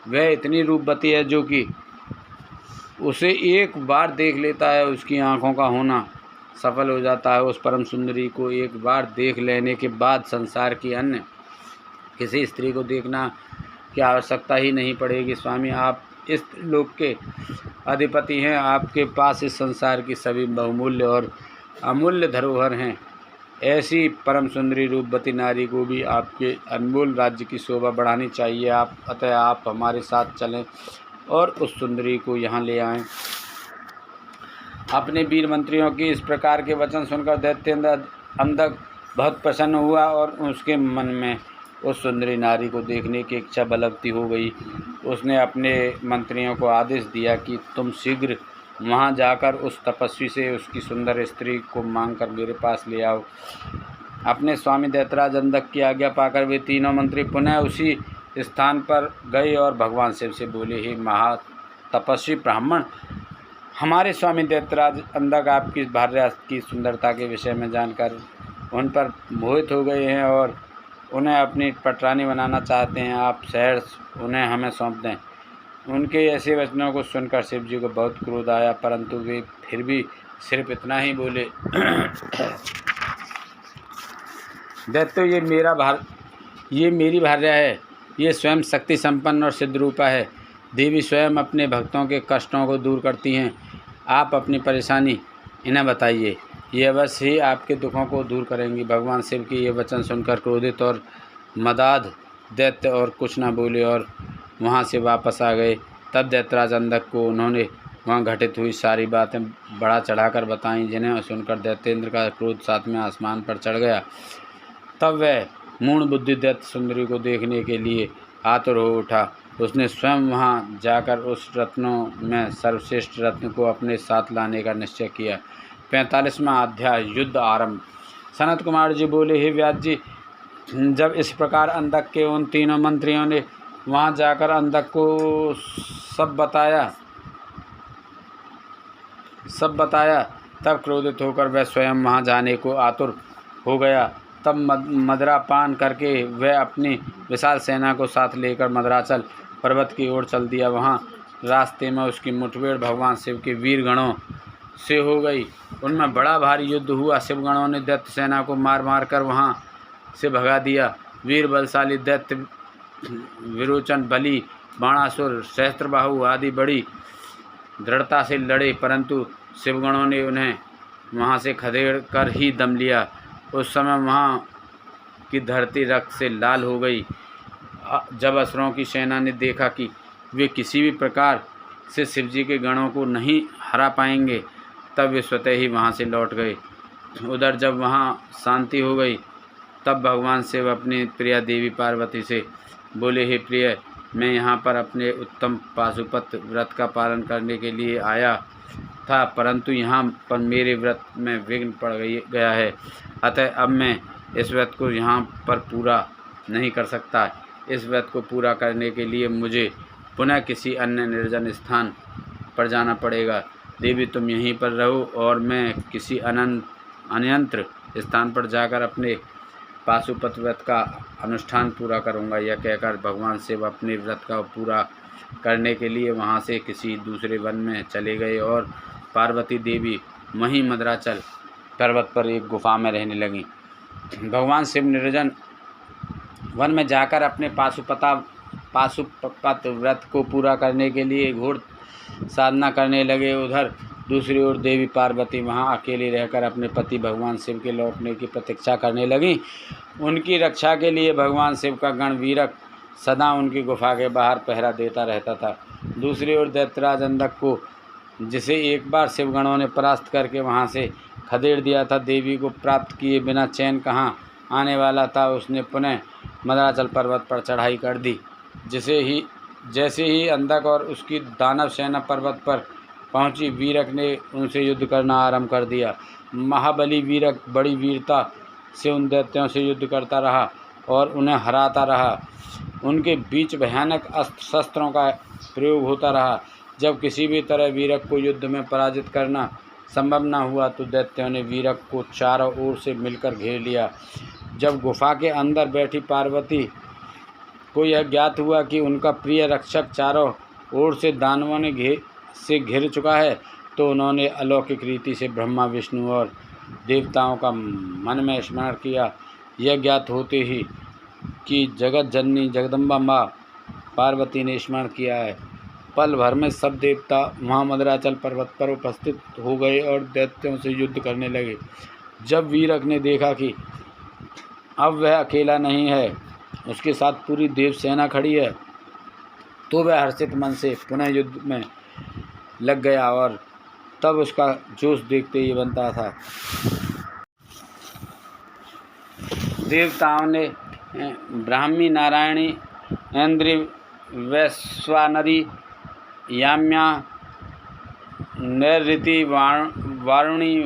वह इतनी रूपवती है जो कि उसे एक बार देख लेता है उसकी आँखों का होना सफल हो जाता है। उस परम सुंदरी को एक बार देख लेने के बाद संसार की अन्य किसी स्त्री को देखना की आवश्यकता ही नहीं पड़ेगी। स्वामी, आप इस लोक के अधिपति हैं। आपके पास इस संसार की सभी बहुमूल्य और अमूल्य धरोहर हैं। ऐसी परम सुंदरी रूपवती नारी को भी आपके अनमोल राज्य की शोभा बढ़ानी चाहिए। अतः आप हमारे साथ चलें और उस सुंदरी को यहाँ ले आएं। अपने वीर मंत्रियों की इस प्रकार के वचन सुनकर दैत्येंद्र अंधक बहुत प्रसन्न हुआ और उसके मन में उस सुंदरी नारी को देखने की इच्छा बलवती हो गई। उसने अपने मंत्रियों को आदेश दिया कि तुम शीघ्र वहाँ जाकर उस तपस्वी से उसकी सुंदर स्त्री को मांगकर मेरे पास ले आओ। अपने स्वामी दैत्यराज अंधक की आज्ञा पाकर वे तीनों मंत्री पुनः उसी स्थान पर गए और भगवान शिव से बोले, हे महातपस्वी ब्राह्मण, हमारे स्वामी दैत्यराज अंधक आपकी भार्या की सुंदरता के विषय में जानकर उन पर मोहित हो गए हैं और उन्हें अपनी पटरानी बनाना चाहते हैं। आप सहर्ष उन्हें हमें सौंप दें। उनके ऐसे वचनों को सुनकर शिव जी को बहुत क्रोध आया, परंतु वे फिर भी सिर्फ इतना ही बोले, दैत्यो, ये मेरी भार्या है। ये स्वयं शक्ति संपन्न और सिद्ध रूपा है। देवी स्वयं अपने भक्तों के कष्टों को दूर करती हैं। आप अपनी परेशानी इन्हें बताइए, ये अवश्य ही आपके दुखों को दूर करेंगी। भगवान शिव के ये वचन सुनकर क्रोधित और मदाद दैत्य और कुछ न बोले और वहाँ से वापस आ गए। तब दैत्यराज अंधक को उन्होंने वहाँ घटित हुई सारी बातें बढ़ा चढ़ाकर बताईं, जिन्हें सुनकर दैत्येंद्र का क्रोध सातवें आसमान पर चढ़ गया। तब वह मूढ़ बुद्धि दैत्य सुंदरी को देखने के लिए आतुर हो उठा। उसने स्वयं वहाँ जाकर उस रत्नों में सर्वश्रेष्ठ रत्न को अपने साथ लाने का निश्चय किया। 45वां अध्याय, युद्ध आरंभ। सनत कुमार जी बोले, हे व्यास जी, जब इस प्रकार अंधक के उन तीनों मंत्रियों ने वहाँ जाकर अंधक को सब बताया, तब क्रोधित होकर वह स्वयं वहाँ जाने को आतुर हो गया। तब मदरा पान करके वह अपनी विशाल सेना को साथ लेकर मद्राचल पर्वत की ओर चल दिया। वहाँ रास्ते में उसकी मुठभेड़ भगवान शिव के वीर गणों से हो गई। उनमें बड़ा भारी युद्ध हुआ। शिवगणों ने दैत्य सेना को मार मार कर वहाँ से भगा दिया। वीर बलशाली दैत्य विरोचन, बलि, बाणासुर, सहस्त्रबाहु आदि बड़ी दृढ़ता से लड़े, परंतु शिवगणों ने उन्हें वहाँ से खदेड़ कर ही दम लिया। उस समय वहाँ की धरती रक्त से लाल हो गई। जब असुरों की सेना ने देखा कि वे किसी भी प्रकार से शिवजी के गणों को नहीं हरा पाएंगे, तब वे स्वतः ही वहाँ से लौट गए। उधर जब वहाँ शांति हो गई, तब भगवान शिव अपनी प्रिया देवी पार्वती से बोले, हे प्रिय, मैं यहाँ पर अपने उत्तम पाशुपत व्रत का पालन करने के लिए आया था, परंतु यहाँ पर मेरे व्रत में विघ्न पड़ गया है। अतः अब मैं इस व्रत को यहाँ पर पूरा नहीं कर सकता। इस व्रत को पूरा करने के लिए मुझे पुनः किसी अन्य निर्जन स्थान पर जाना पड़ेगा। देवी, तुम यहीं पर रहो और मैं किसी अन्यंत्र स्थान पर जाकर अपने पाशुपत व्रत का अनुष्ठान पूरा करूँगा। यह कहकर भगवान शिव अपने व्रत का पूरा करने के लिए वहाँ से किसी दूसरे वन में चले गए और पार्वती देवी वहीं मद्राचल पर्वत पर एक गुफा में रहने लगीं। भगवान शिव निर्जन वन में जाकर अपने पाशुपत व्रत को पूरा करने के लिए घोर साधना करने लगे। उधर दूसरी ओर देवी पार्वती वहां अकेली रहकर अपने पति भगवान शिव के लौटने की प्रतीक्षा करने लगी। उनकी रक्षा के लिए भगवान शिव का गण वीरक सदा उनकी गुफा के बाहर पहरा देता रहता था। दूसरी ओर दैत्यराज अंधक को, जिसे एक बार शिवगणों ने परास्त करके वहां से खदेड़ दिया था, देवी को प्राप्त किए बिना चैन कहाँ आने वाला था। उसने पुनः मद्राचल पर्वत पर चढ़ाई कर दी। जैसे ही अंधक और उसकी दानव सेना पर्वत पर पहुंची, वीरक ने उनसे युद्ध करना आरंभ कर दिया। महाबली वीरक बड़ी वीरता से उन दैत्यों से युद्ध करता रहा और उन्हें हराता रहा। उनके बीच भयानक अस्त्र शस्त्रों का प्रयोग होता रहा। जब किसी भी तरह वीरक को युद्ध में पराजित करना संभव न हुआ, तो दैत्यों ने वीरक को चारों ओर से मिलकर घेर लिया। जब गुफा के अंदर बैठी पार्वती को यह ज्ञात हुआ कि उनका प्रिय रक्षक चारों ओर से दानवों ने घिर चुका है, तो उन्होंने अलौकिक रीति से ब्रह्मा, विष्णु और देवताओं का मन में स्मरण किया। यह ज्ञात होते ही कि जगत जननी जगदम्बा माँ पार्वती ने स्मरण किया है। पल भर में सब देवता वहाँ मद्राचल पर्वत पर उपस्थित हो गए और दैत्यों से युद्ध करने लगे। जब वीरक ने देखा कि अब वह अकेला नहीं है, उसके साथ पूरी देव सेना खड़ी है, तो वह हर्षित मन से पुनः युद्ध में लग गया और तब उसका जोश देखते ही बनता था। देवताओं ने ब्राह्मी, नारायणी, इंद्री, वैश्वानरी, याम्या, नैऋति, वारुणी,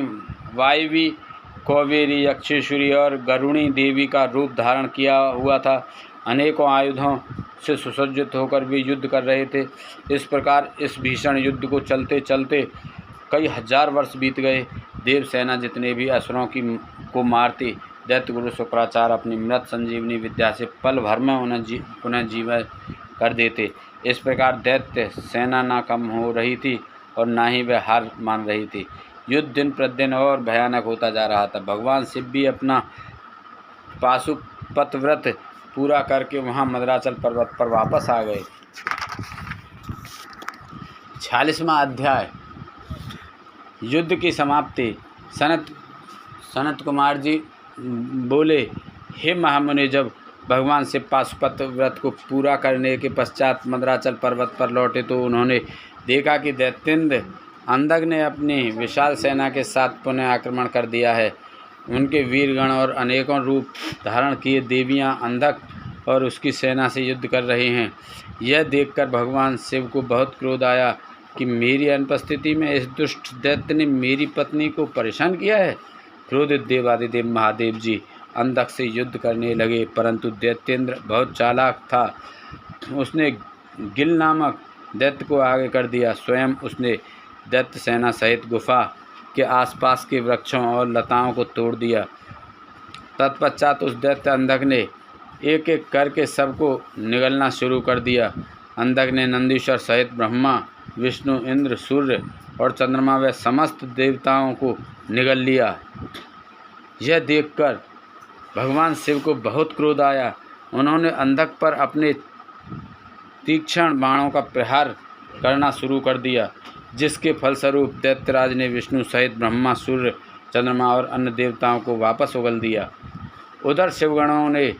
वायवी, कौबेरी, यक्षेश्वरी और गरुणी देवी का रूप धारण किया हुआ था। अनेकों आयुधों से सुसज्जित होकर भी युद्ध कर रहे थे। इस प्रकार इस भीषण युद्ध को चलते चलते कई हजार वर्ष बीत गए। देव सेना जितने भी असुरों को मारती, दैत्य गुरु शुक्राचार्य अपनी मृत संजीवनी विद्या से पल भर में उन्हें पुनः जीवन कर देते। इस प्रकार दैत्य सेना ना कम हो रही थी और ना ही वह हार मान रही थी। युद्ध दिन प्रतिदिन और भयानक होता जा रहा था। भगवान शिव भी अपना पाशुपत व्रत पूरा करके वहाँ मद्राचल पर्वत पर वापस आ गए। 46वां अध्याय, युद्ध की समाप्ति। सनत कुमार जी बोले, हे महामुनि, जब भगवान शिव पाशुपत व्रत को पूरा करने के पश्चात मद्राचल पर्वत पर लौटे, तो उन्होंने देखा कि दैत्येंद्र अंधक ने अपनी विशाल सेना के साथ पुनः आक्रमण कर दिया है। उनके वीरगण और अनेकों रूप धारण किए देवियां अंधक और उसकी सेना से युद्ध कर रहे हैं। यह देखकर भगवान शिव को बहुत क्रोध आया कि मेरी अनुपस्थिति में इस दुष्ट दैत्य ने मेरी पत्नी को परेशान किया है। क्रोधित देवादिदेव महादेव जी अंधक से युद्ध करने लगे, परंतु दैत्येंद्र बहुत चालाक था। उसने गिल नामक दैत्य को आगे कर दिया। स्वयं उसने दैत्य सेना सहित गुफा के आसपास के वृक्षों और लताओं को तोड़ दिया। तत्पश्चात उस दैत्य अंधक ने एक एक करके सबको निगलना शुरू कर दिया। अंधक ने नंदीश्वर सहित ब्रह्मा, विष्णु, इंद्र, सूर्य और चंद्रमा व समस्त देवताओं को निगल लिया। यह देखकर भगवान शिव को बहुत क्रोध आया। उन्होंने अंधक पर अपने तीक्ष्ण बाणों का प्रहार करना शुरू कर दिया, जिसके फलस्वरूप दैत्यराज ने विष्णु सहित ब्रह्मा, सूर्य, चंद्रमा और अन्य देवताओं को वापस उगल दिया। उधर शिवगणों ने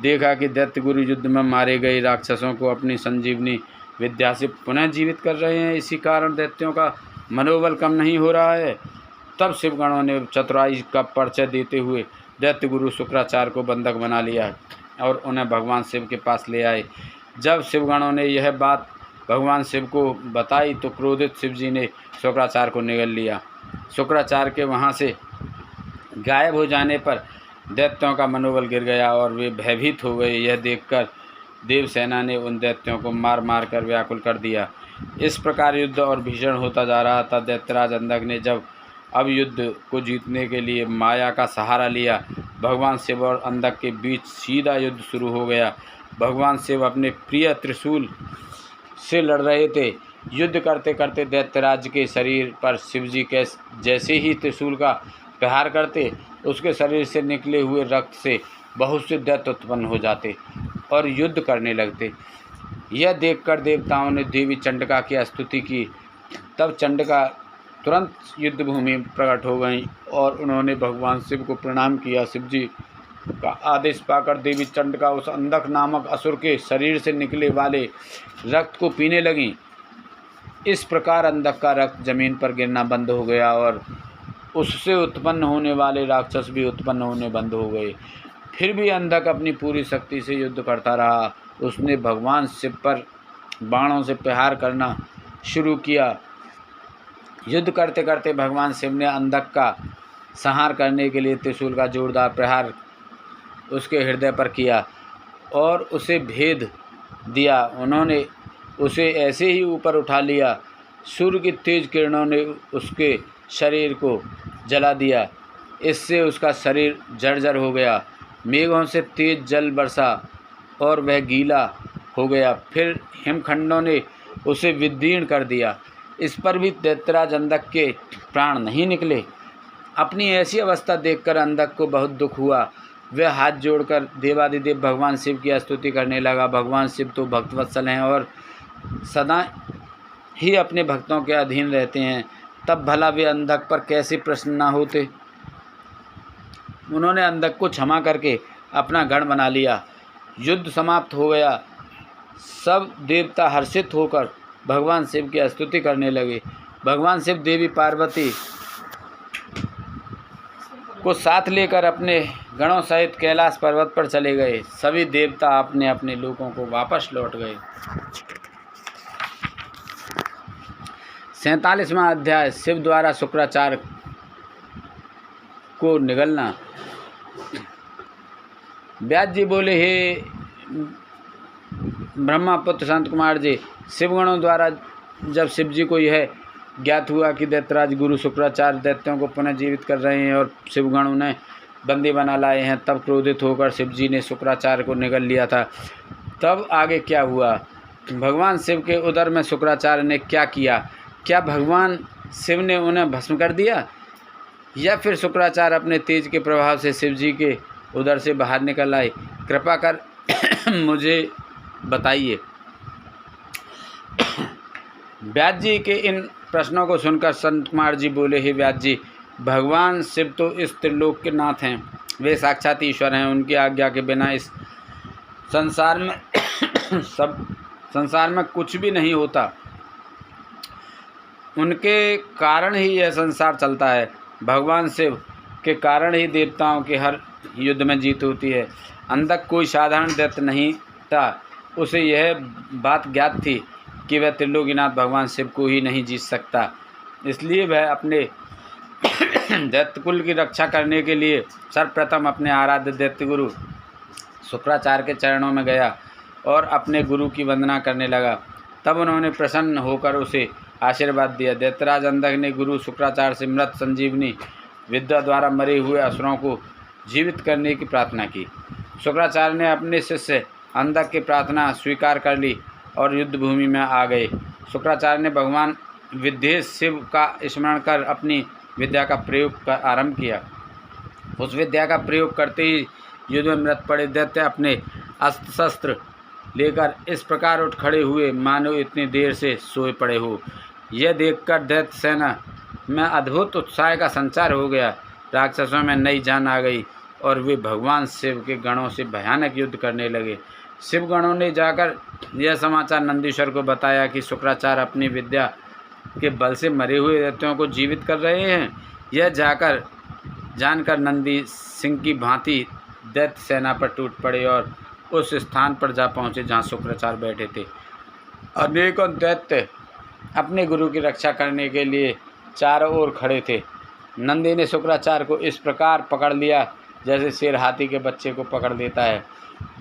देखा कि दैत्यगुरु युद्ध में मारे गए राक्षसों को अपनी संजीवनी विद्या से पुनः जीवित कर रहे हैं। इसी कारण दैत्यों का मनोबल कम नहीं हो रहा है। तब शिवगणों ने चतुराई का परिचय देते हुए दैत्यगुरु शुक्राचार्य को बंधक बना लिया और उन्हें भगवान शिव के पास ले आए। जब शिवगणों ने यह बात भगवान शिव को बताई तो क्रोधित शिवजी ने शुक्राचार्य को निगल लिया। शुक्राचार्य के वहाँ से गायब हो जाने पर दैत्यों का मनोबल गिर गया और वे भयभीत हो गए। यह देखकर देवसेना ने उन दैत्यों को मार मार कर व्याकुल कर दिया। इस प्रकार युद्ध और भीषण होता जा रहा था। दैत्यराज अंधक ने जब अब युद्ध को जीतने के लिए माया का सहारा लिया, भगवान शिव और अंधक के बीच सीधा युद्ध शुरू हो गया। भगवान शिव अपने प्रिय त्रिशूल से लड़ रहे थे। युद्ध करते करते दैत्यराज के शरीर पर शिवजी के जैसे ही त्रिशूल का प्रहार करते, उसके शरीर से निकले हुए रक्त से बहुत से दैत्य उत्पन्न हो जाते और युद्ध करने लगते। यह देखकर देवताओं ने देवी चंडिका की स्तुति की। तब चंडिका तुरंत युद्ध भूमि में प्रकट हो गई और उन्होंने भगवान शिव को प्रणाम किया। शिवजी का आदेश पाकर देवी चंडिका उस अंधक नामक असुर के शरीर से निकले वाले रक्त को पीने लगीं। इस प्रकार अंधक का रक्त जमीन पर गिरना बंद हो गया और उससे उत्पन्न होने वाले राक्षस भी उत्पन्न होने बंद हो गए। फिर भी अंधक अपनी पूरी शक्ति से युद्ध करता रहा। उसने भगवान शिव पर बाणों से प्रहार करना शुरू किया। युद्ध करते करते भगवान शिव ने अंधक का संहार करने के लिए त्रिशूल का जोरदार प्रहार उसके हृदय पर किया और उसे भेद दिया। उन्होंने उसे ऐसे ही ऊपर उठा लिया। सूर्य की तेज किरणों ने उसके शरीर को जला दिया। इससे उसका शरीर जर्जर हो गया। मेघों से तेज जल बरसा और वह गीला हो गया। फिर हिमखंडों ने उसे विदीर्ण कर दिया। इस पर भी दैत्यराज अंधक के प्राण नहीं निकले। अपनी ऐसी अवस्था देखकर अंधक को बहुत दुख हुआ। वह हाथ जोड़कर देवादिदेव भगवान शिव की स्तुति करने लगा। भगवान शिव तो भक्तवत्सल हैं और सदा ही अपने भक्तों के अधीन रहते हैं। तब भला वे अंधक पर कैसे प्रसन्न न होते। उन्होंने अंधक को क्षमा करके अपना गण बना लिया। युद्ध समाप्त हो गया। सब देवता हर्षित होकर भगवान शिव की स्तुति करने लगे। भगवान शिव देवी पार्वती को साथ लेकर अपने गणों सहित कैलाश पर्वत पर चले गए। सभी देवता अपने अपने लोकों को वापस लौट गए। 47वां अध्याय शिव द्वारा शुक्राचार्य को निगलना। व्यास जी बोले, हे ब्रह्मापुत्र संत कुमार जी, शिवगणों द्वारा जब शिव जी को यह ज्ञात हुआ कि दैत्यराज गुरु शुक्राचार्य दैत्यों को पुनः जीवित कर रहे हैं और शिवगण उन्हें बंदी बना लाए हैं, तब क्रोधित होकर शिव जी ने शुक्राचार्य को निगल लिया था। तब आगे क्या हुआ? भगवान शिव के उदर में शुक्राचार्य ने क्या किया? क्या भगवान शिव ने उन्हें भस्म कर दिया या फिर शुक्राचार्य अपने तेज के प्रभाव से शिव जी के उदर से बाहर निकल आए? कृपा कर मुझे बताइए। व्यास जी के इन प्रश्नों को सुनकर संत कुमार जी बोले, हे व्यास जी, भगवान शिव तो इस त्रिलोक के नाथ हैं। वे साक्षात ईश्वर हैं। उनकी आज्ञा के बिना इस संसार में कुछ भी नहीं होता। उनके कारण ही यह संसार चलता है। भगवान शिव के कारण ही देवताओं के हर युद्ध में जीत होती है। अंधक कोई साधारण दैत्य नहीं था। उसे यह बात ज्ञात थी कि वह त्रिलोकीनाथ भगवान शिव को ही नहीं जीत सकता। इसलिए वह अपने दैत्य कुल की रक्षा करने के लिए सर्वप्रथम अपने आराध्य दैत्य गुरु शुक्राचार्य के चरणों में गया और अपने गुरु की वंदना करने लगा। तब उन्होंने प्रसन्न होकर उसे आशीर्वाद दिया। दैत्यराज अंधक ने गुरु शुक्राचार्य से मृत संजीवनी विद्या द्वारा मरे हुए असुरों को जीवित करने की प्रार्थना की। शुक्राचार्य ने अपने शिष्य अंधक की प्रार्थना स्वीकार कर ली और युद्ध भूमि में आ गए। शुक्राचार्य ने भगवान विद्येश शिव का स्मरण कर अपनी विद्या का प्रयोग आरंभ किया। उस विद्या का प्रयोग करते ही युद्ध में मृत पड़े दैत्य अपने अस्त्र शस्त्र लेकर इस प्रकार उठ खड़े हुए मानो इतनी देर से सोए पड़े हो। यह देखकर दैत्य सेना में अद्भुत उत्साह का संचार हो गया। राक्षसों में नई जान आ गई और वे भगवान शिव के गणों से भयानक युद्ध करने लगे। शिव गणों ने जाकर यह समाचार नंदीश्वर को बताया कि शुक्राचार्य अपनी विद्या के बल से मरे हुए दैत्यों को जीवित कर रहे हैं। यह जानकर नंदी सिंह की भांति दैत्य सेना पर टूट पड़े और उस स्थान पर जा पहुँचे जहाँ शुक्राचार्य बैठे थे। अनेकों दैत्य अपने गुरु की रक्षा करने के लिए चारों ओर खड़े थे। नंदी ने शुक्राचार्य को इस प्रकार पकड़ लिया जैसे शेर हाथी के बच्चे को पकड़ लेता है।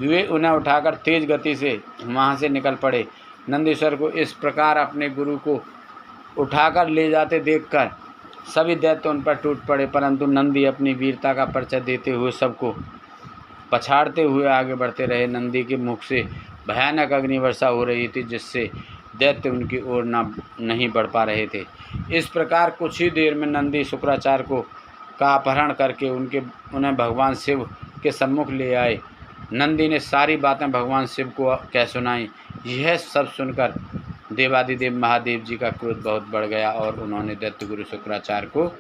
वे उन्हें उठाकर तेज गति से वहाँ से निकल पड़े। नंदीश्वर को इस प्रकार अपने गुरु को उठाकर ले जाते देखकर सभी दैत्य उन पर टूट पड़े, परंतु नंदी अपनी वीरता का परिचय देते हुए सबको पछाड़ते हुए आगे बढ़ते रहे। नंदी के मुख से भयानक अग्निवर्षा हो रही थी जिससे दैत्य उनकी ओर नहीं बढ़ पा रहे थे। इस प्रकार कुछ ही देर में नंदी शुक्राचार्य का अपहरण करके उन्हें भगवान शिव के सम्मुख ले आए। नंदी ने सारी बातें भगवान शिव को कह सुनाई। यह सब सुनकर देवादिदेव महादेव जी का क्रोध बहुत बढ़ गया और उन्होंने दैत्य गुरु शुक्राचार्य को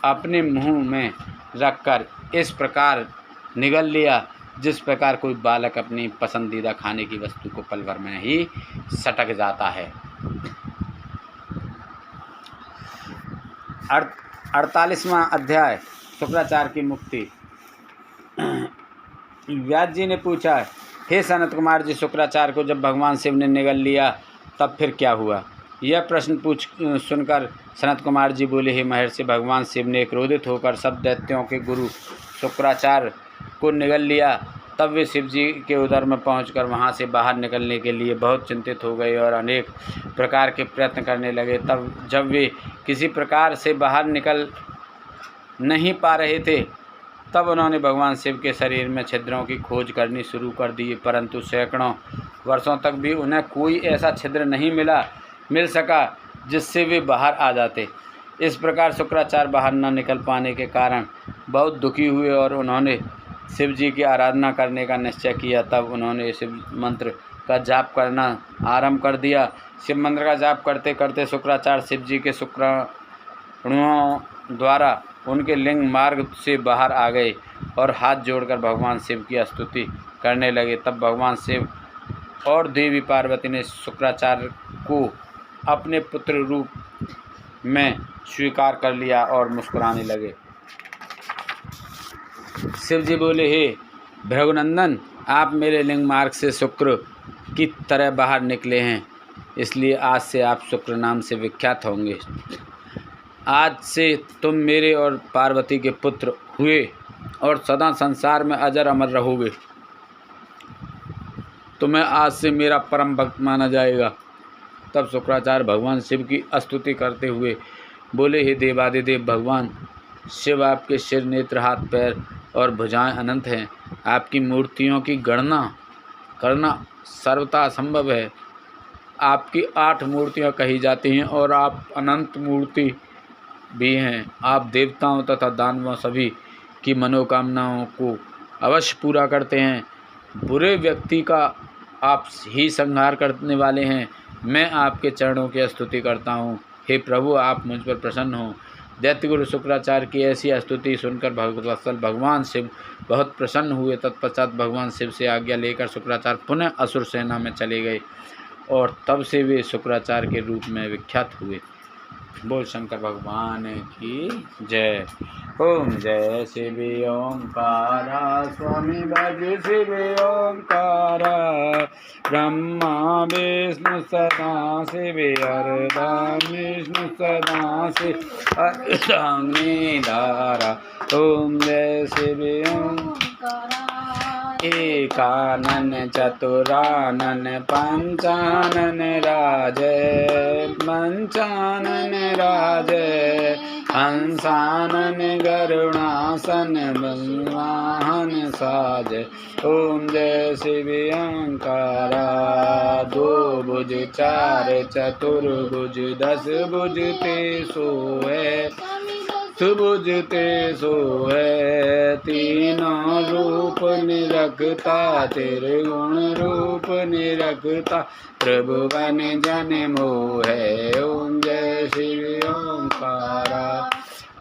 अपने मुंह में रखकर इस प्रकार निगल लिया जिस प्रकार कोई बालक अपनी पसंदीदा खाने की वस्तु को पल भर में ही सटक जाता है। 48वां अध्याय शुक्राचार्य की मुक्ति। व्यास जी ने पूछा, हे सनत कुमार जी, शुक्राचार्य को जब भगवान शिव ने निगल लिया तब फिर क्या हुआ? यह प्रश्न सुनकर सनत कुमार जी बोले, हे महर्षि, भगवान शिव ने क्रोधित होकर सब दैत्यों के गुरु शुक्राचार्य को निगल लिया। तब वे शिव जी के उदर में पहुंचकर वहां से बाहर निकलने के लिए बहुत चिंतित हो गए और अनेक प्रकार के प्रयत्न करने लगे। तब जब वे किसी प्रकार से बाहर निकल नहीं पा रहे थे तब उन्होंने भगवान शिव के शरीर में छिद्रों की खोज करनी शुरू कर दी, परंतु सैकड़ों वर्षों तक भी उन्हें कोई ऐसा छिद्र नहीं मिल सका जिससे वे बाहर आ जाते। इस प्रकार शुक्राचार्य बाहर न निकल पाने के कारण बहुत दुखी हुए और उन्होंने शिव जी की आराधना करने का निश्चय किया। तब उन्होंने शिव मंत्र का जाप करना आरंभ कर दिया। शिव मंत्र का जाप करते करते शुक्राचार्य शिव जी के शुक्राणुओं द्वारा उनके लिंग मार्ग से बाहर आ गए और हाथ जोड़कर भगवान शिव की स्तुति करने लगे। तब भगवान शिव और देवी पार्वती ने शुक्राचार्य को अपने पुत्र रूप में स्वीकार कर लिया और मुस्कुराने लगे। शिव जी बोले, हे भृगुनंदन, आप मेरे लिंग मार्ग से शुक्र की तरह बाहर निकले हैं, इसलिए आज से आप शुक्र नाम से विख्यात होंगे। आज से तुम मेरे और पार्वती के पुत्र हुए और सदा संसार में अजर अमर रहोगे। तुम्हें आज से मेरा परम भक्त माना जाएगा। तब शुक्राचार्य भगवान शिव की स्तुति करते हुए बोले, हे देवादिदेव भगवान शिव, आपके सिर, नेत्र, हाथ, पैर और भुजाएं अनंत हैं। आपकी मूर्तियों की गणना करना सर्वथा असंभव है। आपकी 8 मूर्तियां कही जाती हैं और आप अनंत मूर्ति भी हैं। आप देवताओं तथा दानवों सभी की मनोकामनाओं को अवश्य पूरा करते हैं। बुरे व्यक्ति का आप ही संहार करने वाले हैं। मैं आपके चरणों की स्तुति करता हूँ। हे प्रभु, आप मुझ पर प्रसन्न हो। दैत्य गुरु शुक्राचार्य की ऐसी स्तुति सुनकर भगवत्वत्सल भगवान शिव बहुत प्रसन्न हुए। तत्पश्चात भगवान शिव से आज्ञा लेकर शुक्राचार्य पुनः असुर सेना में चले गए और तब से वे शुक्राचार्य के रूप में विख्यात हुए। बोल शंकर भगवान की जय। ओम जय शिव ओंकारा, स्वामी भज शिव ओंकारा, ब्रह्मा विष्णु सदा शिव हरदाम, विष्णु सदा शिव हरदाम निधारा। ओम जय शिव ओंकारा, एकानन चतुरानन पंचानन राजय, पंचानन राजय, हंसानन गरुणासन बलवाहन साज। ओम जय शिव ओंकारा। दो भुज चार चतुर्भुज 10 भुज ते सोए। सुभुज ते सोए। तीनों रूप निरखता त्रिगुण रूप निरखता। प्रभु बन जन मोहे। ओम जय शिव ओंकारा।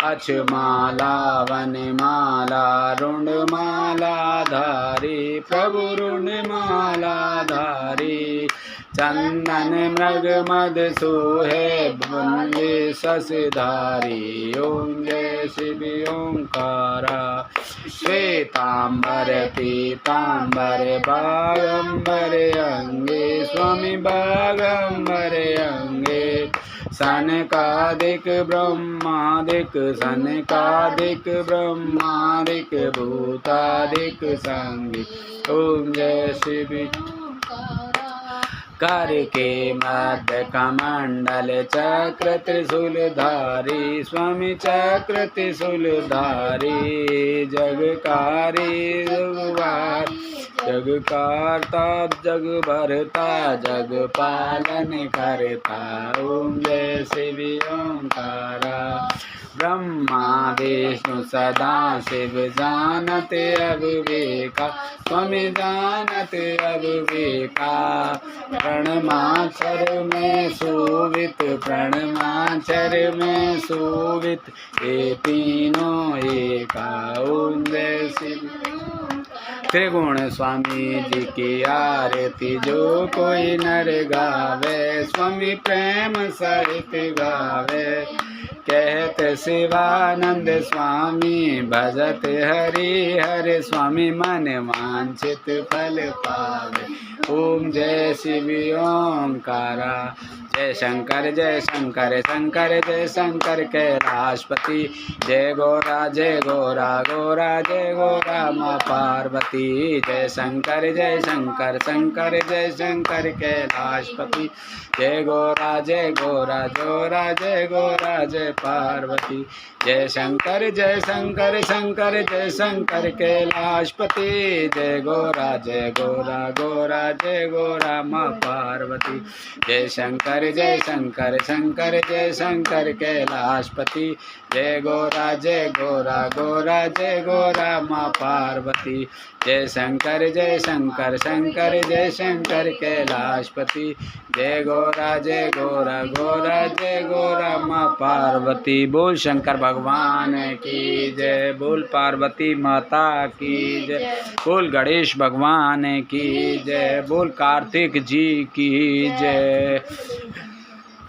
अक्षमाला वनमाला रुंडमाला धारी। प्रभु रुंडमाला धारी। चंदन मृग मद सोहे बंदे शशधारी। ओम जय शिव ओंकारा। श्वेतांबर पीतांबर बागंबर अंगे। स्वामी बागंबर अंगे। सनकादिक ब्रह्मादिक सनकादिक ब्रह्मादिक भूतादिक संगी। ओम जय शिव। कर के मध्य कमंडल चक्र त्रिशूलधारी। स्वामी चक्र त्रिशूलधारी। जगकारी जगवार जगकारता जग भरता जग पालन करता। ओम जय शिव ओंकारा। ब्रह्मा विष्णु सदा शिव जानते अविवेका। स्वामी जानते अविवेका। प्रणमाचर में शोभित प्रणमाचर में शोभित। ये तीनों एका। ओम जय शिव। त्रिगुण स्वामी जी की आरती जो कोई नर गावे। स्वामी प्रेम सहित गावे। कहते शिवानंद स्वामी भजत हरि हरे। स्वामी मन वांछित फल पावे। ओम जय शिव ओंकारा। जय शंकर शंकर जय शंकर कैलाशपति। जय गोरा गोरा जय गोरा माँ पार्वती। जय शंकर शंकर जय शंकर कैलाशपति। जय गोरा जोरा जय गोरा जय पार्वती। जय शंकर शंकर जय शंकर कैलाशपति। जय गोरा गोरा जय गोरा माँ पार्वती। जय शंकर शंकर जय शंकर कैलाशपति। जय गोरा गोरा जय गोरा माँ पार्वती। जय शंकर शंकर जय शंकर कैलाशपति। जय गोरा गोरा जय गोरा माँ पार्वती। बोल शंकर भगवान की जय। बोल पार्वती माता की जय। बोल गणेश भगवान की जय। बोल कार्तिक जी की जय।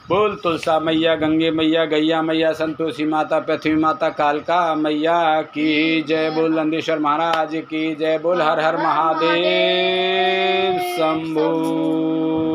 बोल तुलसा मैया गंगे मैया गैया मैया संतोषी माता पृथ्वी माता कालका मैया की जय। बोल नंदीश्वर महाराज की जय। बोल हर हर महादेव शंभू।